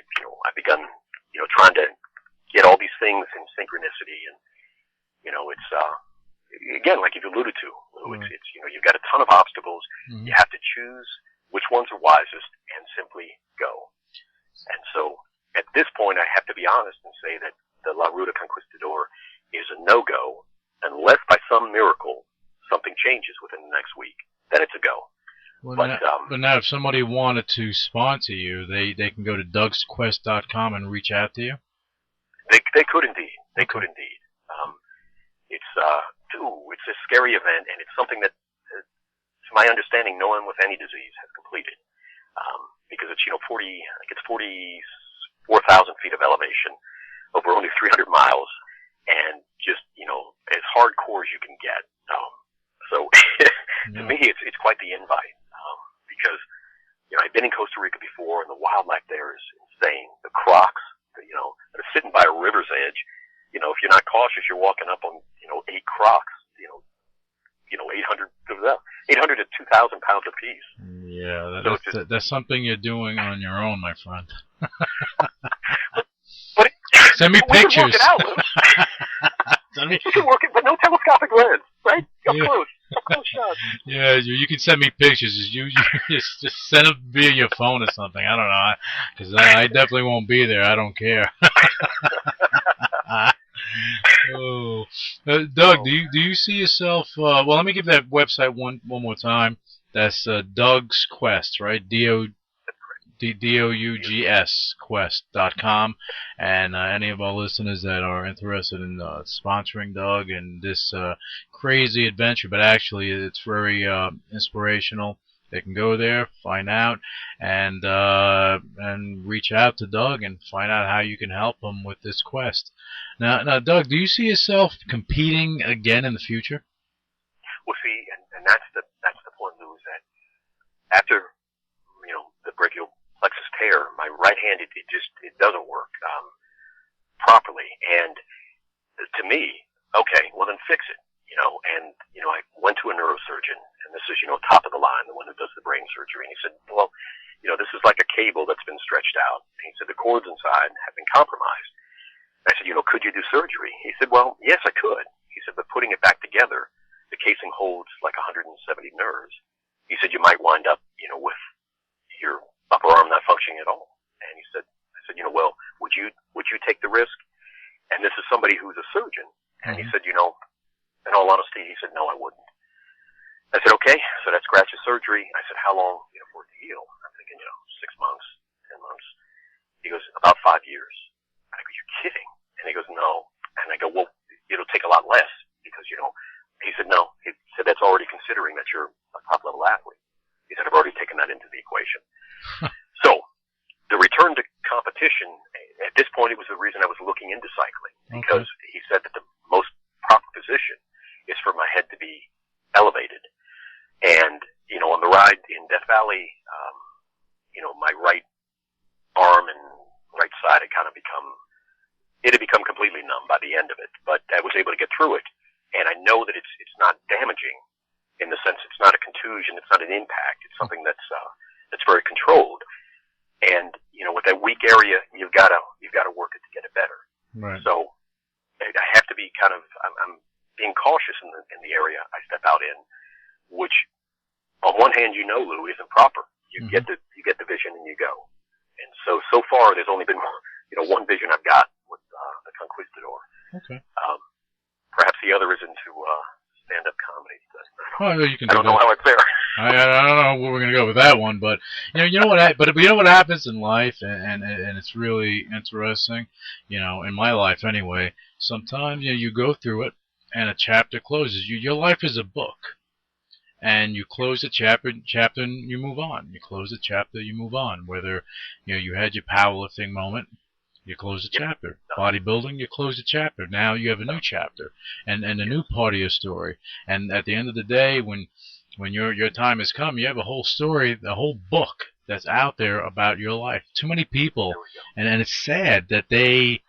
begun trying to get all these things in synchronicity, and it's again, like you've alluded to, Lou, it's you've got a ton of obstacles. Mm-hmm. You have to choose which ones are wisest and simply go. And so at this point, I have to be honest and say that the La Ruta Conquistador is a no-go unless by some miracle something changes within the next week. Then it's a go. Well, But now, if somebody wanted to sponsor you, they can go to Doug'sQuest.com and reach out to you? They could indeed. They could indeed. It's a scary event, and it's something that, to my understanding, no one with any disease has completed. Because it's 44,000 feet of elevation over only 300 miles, and just as hardcore as you can get. So to me, it's quite the invite, because I've been in Costa Rica before, and the wildlife there is insane. The crocs, that are sitting by a river's edge. If you're not cautious, you're walking up on 8 crocs. 800 to 2,000 pounds apiece. Yeah, So that's something you're doing on your own, my friend. But send me we pictures. Can work it out, Lou. We can work it, but no telescopic lens, right? Up close shots. Yeah, you can send me pictures. You just send them via your phone or something. I don't know, because I definitely won't be there. I don't care. Doug, do you see yourself? Well, let me give that website one more time. That's Doug's Quest, right? DOUGS Quest.com, and any of our listeners that are interested in sponsoring Doug and this crazy adventure, but actually it's very inspirational. They can go there, find out, and reach out to Doug and find out how you can help them with this quest. Now, Doug, do you see yourself competing again in the future? Well, see, and that's the point, Lou, is that after the brachial plexus tear, my right hand it doesn't work properly, and to me, okay, well then fix it, and I went to a neurosurgeon, and this is top of the line, the one who does the brain surgery, and he said, well, this is like a cable that's been stretched out, and he said the cords inside have been compromised. And I said, could you do surgery? He said, well, yes, I could. He said, but putting it back together, the casing holds like 170 nerves. He said you might wind up, with your upper arm not functioning at all. And I said, well, would you take the risk? And this is somebody who's a surgeon. And he said, in all honesty, he said, no, I wouldn't. I said, okay, so that scratches surgery. I said, how long, for it to heal? I'm thinking, 6 months, 10 months. He goes, about 5 years. I go, you're kidding. And he goes, no. And I go, well, it'll take a lot less because, he said, no. He said, that's already considering that you're a top level athlete. He said, I've already taken that into the equation. So the return to competition, at this point, it was the reason I was looking into cycling because he said that the most proper position is for my head to be elevated. And, on the ride in Death Valley, my right arm and right side had kind of become completely numb by the end of it, but I was able to get through it. And I know that it's not damaging in the sense it's not a contusion, it's not an impact, it's something that's very controlled. And, with that weak area, you've got to work it to get it better. Right. So I have to be I'm being cautious in the area I step out in, which on one hand, Lou, isn't proper. You get the vision and you go. And so far there's only been, one vision I've got with, the Conquistador. Okay. Perhaps the other is into, stand-up comedy. I don't know how it's there. I don't know where we're gonna go with that one, but you know what happens in life, and it's really interesting. In my life anyway. Sometimes you go through it, and a chapter closes. Your life is a book, and you close the chapter, and you move on. You close the chapter, you move on. Whether you had your powerlifting moment. You close the chapter. Bodybuilding, you close the chapter. Now you have a new chapter and a new part of your story. And at the end of the day, when your time has come, you have a whole story, the whole book that's out there about your life. Too many people, and it's sad that they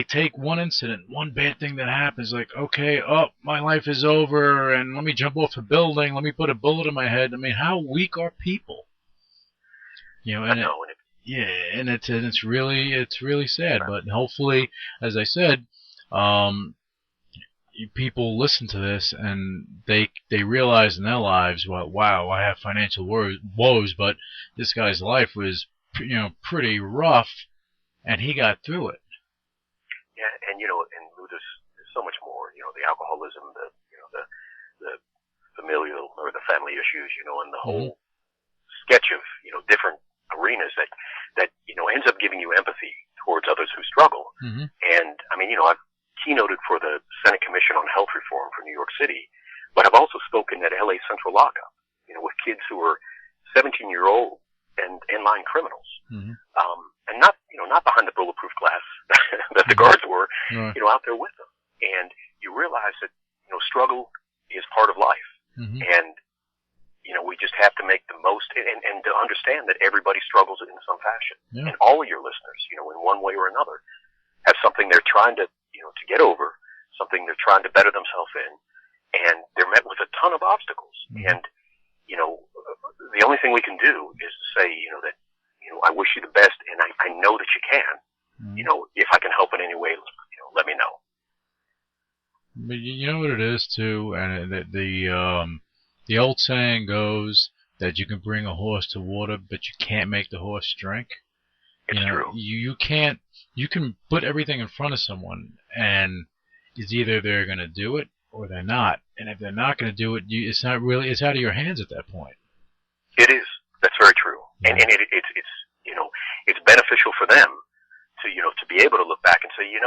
take one incident, one bad thing that happens, like, okay, my life is over, and let me jump off a building, let me put a bullet in my head. I mean, how weak are people? And it's really sad. But hopefully, as I said, people listen to this and they realize in their lives, well, wow, I have financial woes, but this guy's life was pretty rough, and he got through it. Yeah, and and Lou, there's so much more. The alcoholism, the familial or the family issues, and the whole sketch of different arenas that ends up giving you empathy towards others who struggle. And I mean, I've keynoted for the Senate Commission on Health Reform for New York City, but I've also spoken at LA Central Lockup, with kids who are 17-year-old and inline criminals, and not behind the bulletproof glass that the guards were, out there with them. And you realize that struggle is part of life, and we just have to make the most and to understand that everybody struggles in some fashion. And all of your listeners, in one way or another, have something they're trying to, to get over, something they're trying to better themselves in, and they're met with a ton of obstacles. And, the only thing we can do is to say, that, I wish you the best, and I know that you can. If I can help in any way, let me know. But you know what it is, too, and the old saying goes that you can bring a horse to water, but you can't make the horse drink. It's true. You can't. You can put everything in front of someone, and it's either they're going to do it or they're not. And if they're not going to do it, it's not really. It's out of your hands at that point. It is. That's very true. Yeah. And it's it's beneficial for them to to be able to look back and say, in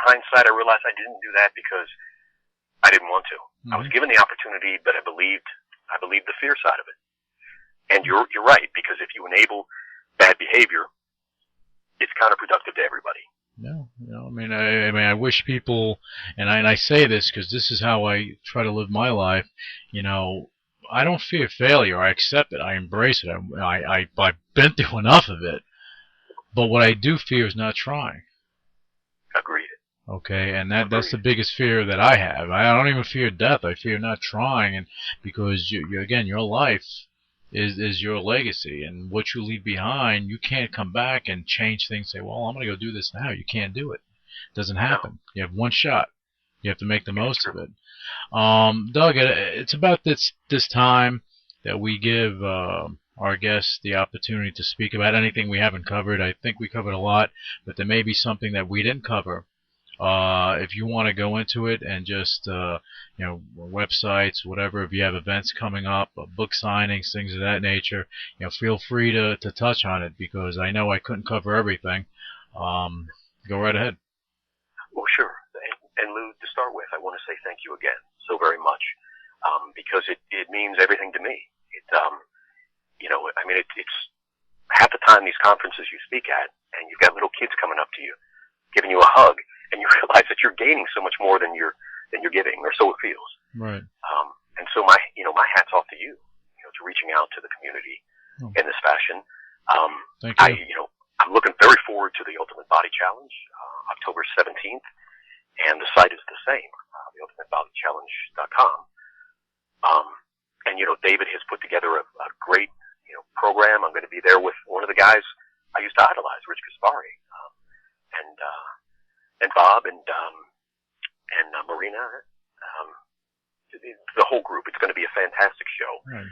hindsight, I realized I didn't do that because I didn't want to. I was given the opportunity, but I believed the fear side of it. And you're right, because if you enable bad behavior, it's counterproductive to everybody. No, I mean, I wish people, and I say this because this is how I try to live my life. I don't fear failure. I accept it. I embrace it. I've been through enough of it. But what I do fear is not trying. Agreed. Okay, and that's the biggest fear that I have. I don't even fear death. I fear not trying, and because again, your life is your legacy, and what you leave behind, you can't come back and change things. Say, well, I'm going to go do this now. You can't do it. It doesn't happen. No. You have one shot. You have to make the most of it. Doug, it's about this time that we give our guests the opportunity to speak about anything we haven't covered. I think we covered a lot, but there may be something that we didn't cover. If you want to go into it and just, websites, whatever, if you have events coming up, book signings, things of that nature, feel free to touch on it, because I know I couldn't cover everything. Go right ahead. Well, sure. And Lou, to start with, I want to say thank you again so very much, because it means everything to me. It's half the time these conferences you speak at, and you've got little kids coming up to you, giving you a hug, and you realize that you're gaining so much more than you're giving, or so it feels. Right. And so my hat's off to you, to reaching out to the community in this fashion. Thank you. I'm looking very forward to the Ultimate Body Challenge, October 17th, and the site is the same, theultimatebodychallenge.com. David has put together a great, program. I'm going to be there with one of the guys I used to idolize, Rich Gaspari, and Bob and Marina, the whole group. It's going to be a fantastic show. Right.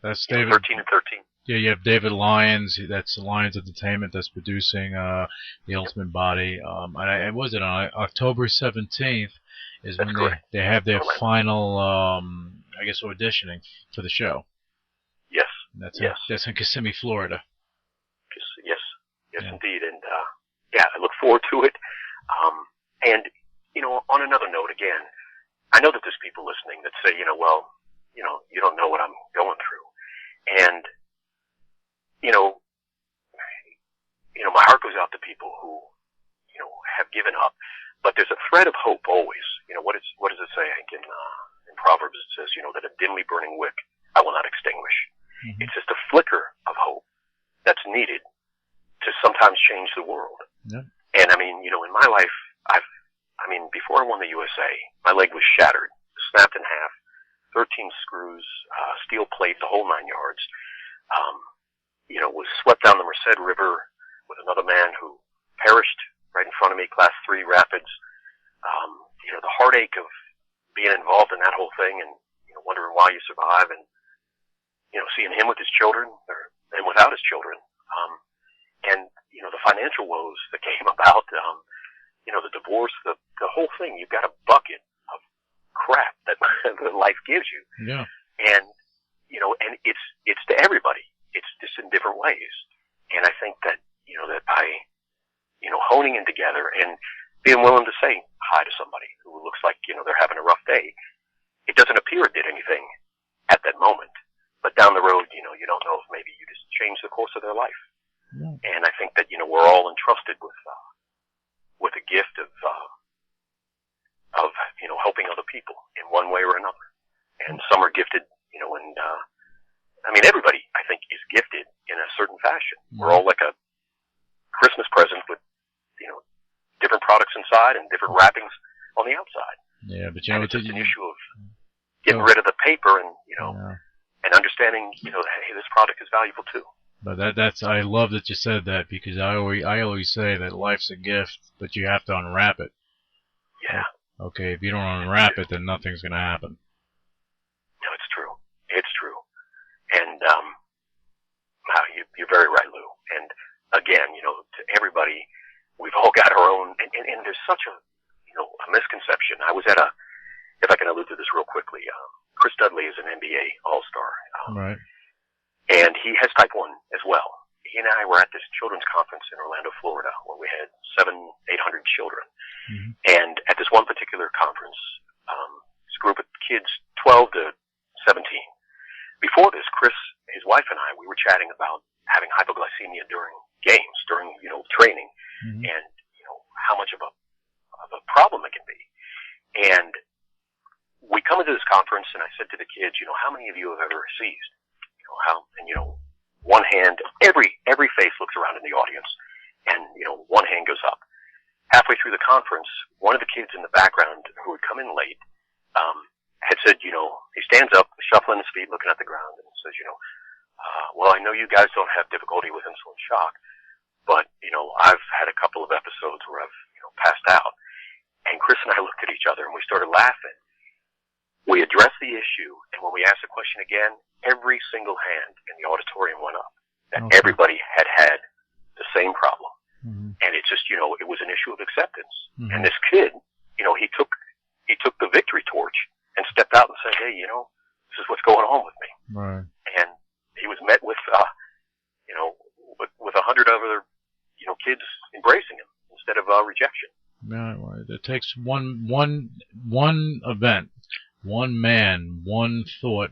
That's David. 13 and 13. Yeah, you have David Lyons. That's Lyons Entertainment that's producing the Ultimate Body. And was it on October 17th? Is that's when they have their final, auditioning for the show. Yes. That's in Kissimmee, Florida. Yes, indeed. And I look forward to it. And on another note, again, I know that there's people listening that say, you don't know what I'm going through. And, my heart goes out to people who, have given up. But there's a thread of hope always. What does it say? I think in Proverbs it says, that a dimly burning wick I will not extinguish. Mm-hmm. It's just a flicker of hope that's needed to sometimes change the world. Yeah. And in my life, before I won the USA, my leg was shattered, snapped in half, 13 screws, steel plate, the whole 9 yards. Was swept down the Merced River with another man who perished right in front of me, class 3 rapids. The heartache of being involved in that whole thing and, wondering why you survive, and, seeing him with his children and without his children. And, the financial woes that came about, the divorce, the whole thing. You've got a bucket of crap that life gives you. Yeah. And, and it's to everybody. It's just in different ways. And I think that, that by, honing in together and being willing to say hi to somebody who looks like, they're having a rough day, it doesn't appear it did anything at that moment. But down the road, you don't know if maybe you just changed the course of their life. Yeah. And I think that, we're all entrusted with a gift of helping other people in one way or another. And some are gifted, and, everybody, I think, is gifted in a certain fashion. We're all like a Christmas present with, different products inside and different wrappings on the outside. Yeah, but it's just an issue of getting rid of the paper and, and understanding, hey, this product is valuable too. But that's I love that you said that, because I always say that life's a gift, but you have to unwrap it. Yeah. Okay, if you don't unwrap it, then nothing's going to happen. No, it's true. It's true. And you're very right, Lou. And again, to everybody, we've all got our own. And there's such a misconception. I was at if I can allude to this real quickly, Chris Dudley is an NBA All-Star. Right. And he has type 1 as well. He and I were at this children's conference in Orlando, Florida, where we had 700-800 children. Mm-hmm. And at this one particular conference, this group of kids, 12 to 17. Before this, Chris, his wife, and I, we were chatting about having hypoglycemia during games, during, training, mm-hmm. and, how much of a problem it can be. And we come into this conference, and I said to the kids, how many of you have ever seized? One hand, every face looks around in the audience, and, one hand goes up. Halfway through the conference, one of the kids in the background who had come in late, had said, he stands up, shuffling his feet, looking at the ground, and says, well, I know you guys don't have difficulty with insulin shock, but, I've had a couple of episodes where I've, passed out. And Chris and I looked at each other and we started laughing. We addressed the issue, and when we asked the question again, every single hand in the auditorium went up. That everybody had the same problem. And it's just, it was an issue of acceptance. And this kid, he took the victory torch and stepped out and said, hey, this is what's going on with me. Right. And he was met with, with 100 other, kids embracing him instead of rejection. Yeah, right. It takes one event, one man, one thought.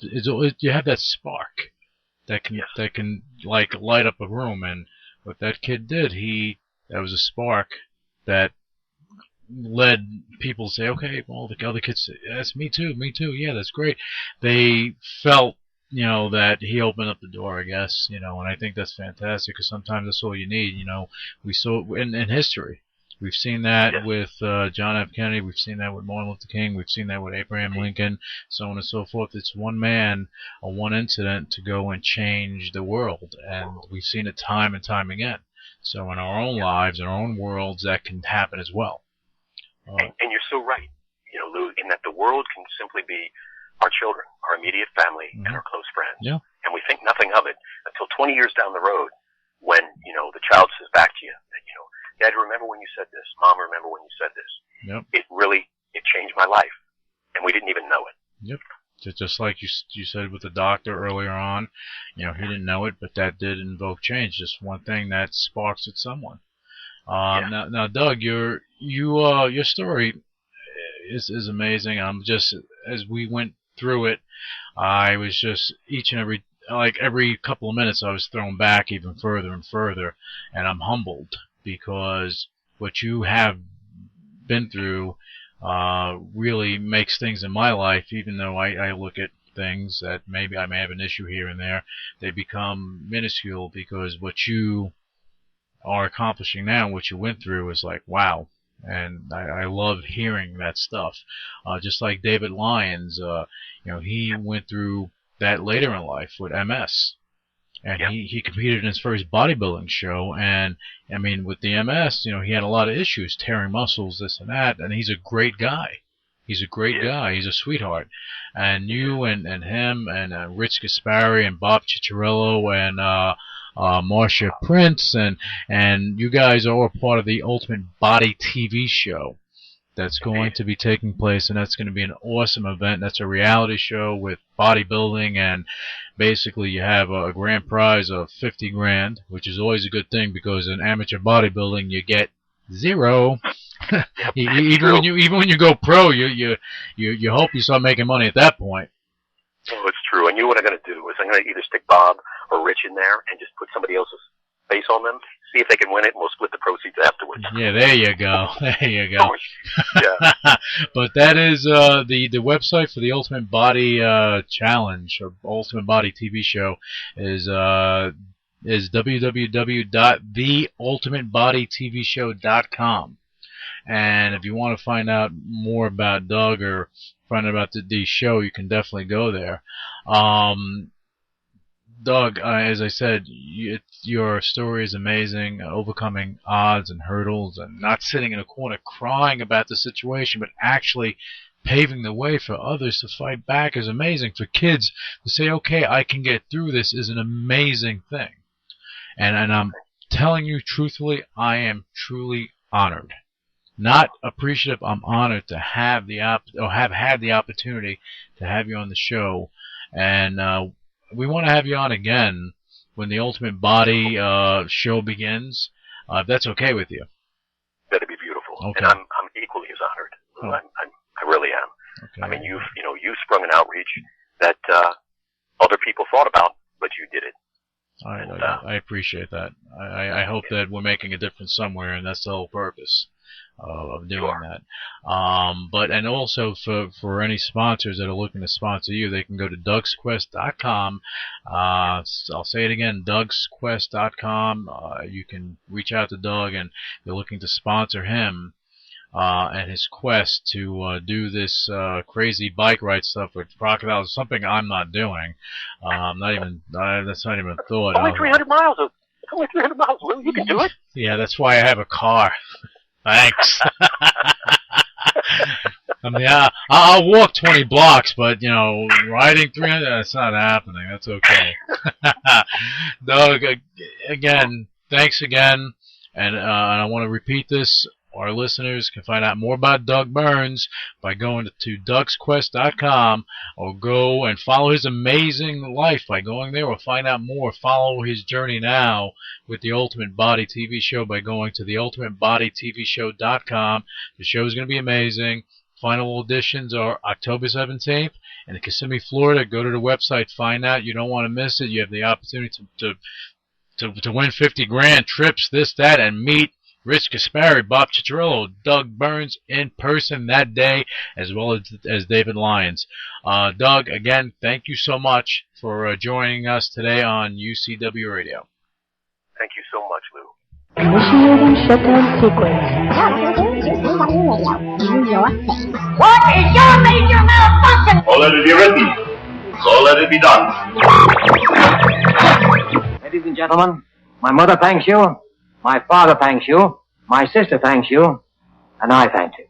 You have that spark that can like light up a room, and what that kid did, that was a spark that led people to say, okay, well, the other kids say, that's me too, yeah, that's great. They felt, that he opened up the door, I guess, and I think that's fantastic, because sometimes that's all you need. We saw in history. We've seen that with John F. Kennedy. We've seen that with Martin Luther King. We've seen that with Abraham Lincoln, so on and so forth. It's one man or one incident to go and change the world, and we've seen it time and time again. So in our own lives, in our own worlds, that can happen as well. And you're so right, Lou, in that the world can simply be our children, our immediate family, and our close friends. Yeah. And we think nothing of it until 20 years down the road when, the child says back to you, Dad, remember when you said this? Mom, remember when you said this? Yep. It changed my life, and we didn't even know it. Yep. Just like you said with the doctor earlier on, he didn't know it, but that did invoke change. Just one thing that sparks at someone. Now, Doug, your story is amazing. As we went through it, I was just every couple of minutes I was thrown back even further and further, and I'm humbled because what you have been through really makes things in my life, even though I look at things that maybe I may have an issue here and there, they become minuscule, because what you are accomplishing now, what you went through, is like, wow. And I love hearing that stuff. Just like David Lyons, he went through that later in life with MS. And he competed in his first bodybuilding show, and I mean, with the MS, he had a lot of issues, tearing muscles, this and that, and he's a great guy. He's a great guy. He's a sweetheart. And you and him and Rich Gaspari and Bob Cicciarello and Marsha Prince and you guys are all part of the Ultimate Body TV show that's going to be taking place, and that's going to be an awesome event. That's a reality show with bodybuilding, and basically you have a grand prize of $50,000, which is always a good thing, because in amateur bodybuilding you get zero. even when you go pro, you hope you start making money at that point. Oh, it's true. And what I'm going to do is I'm going to either stick Bob or Rich in there and just put somebody else's face on them, see if they can win it, and we'll split the proceeds afterwards. Yeah, there you go. There you go. Yeah. But that is the website for the Ultimate Body Challenge, or Ultimate Body TV show is www.theultimatebodytvshow.com. And if you want to find out more about Doug or find out about the show, you can definitely go there. Doug, as I said, your story is amazing, overcoming odds and hurdles and not sitting in a corner crying about the situation, but actually paving the way for others to fight back is amazing. For kids to say, okay, I can get through this, is an amazing thing. And I'm telling you truthfully, I am truly honored. Not appreciative, I'm honored to have have had the opportunity to have you on the show. And we want to have you on again when the Ultimate Body show begins, if that's okay with you. That'd be beautiful. Okay. And I'm equally as honored. Oh. I really am. Okay. I mean, you've sprung an outreach that other people thought about, but you did it. I appreciate that. I hope that we're making a difference somewhere, and that's the whole purpose of doing that. And also for any sponsors that are looking to sponsor you, they can go to Doug'sQuest.com. I'll say it again, Doug'sQuest.com. You can reach out to Doug, and you're looking to sponsor him and his quest to do this crazy bike ride stuff with crocodiles, something I'm not doing. That's not even a thought. Only 300 miles. It's only 300 miles, Lou. You can do it. Yeah, that's why I have a car. Thanks. I mean, I'll walk 20 blocks, but, riding 300, that's not happening. That's okay. Doug, again, thanks again. And I want to repeat this. Our listeners can find out more about Doug Burns by going to DougsQuest.com, or go and follow his amazing life by going there, or find out more. Follow his journey now with the Ultimate Body TV show by going to theultimatebodytvshow.com. The show is going to be amazing. Final auditions are October 17th in Kissimmee, Florida. Go to the website, find out. You don't want to miss it. You have the opportunity to win 50 grand, trips, this, that, and meet Rich Gaspari, Bob Cicciarillo, Doug Burns in person that day, as well as David Lyons. Doug, again, thank you so much for joining us today on UCW Radio. Thank you so much, Lou. Initiating shutdown sequence. What is your major malfunction? So let it be written. So let it be done. Ladies and gentlemen, my mother thanks you, my father thanks you, my sister thanks you, and I thank you.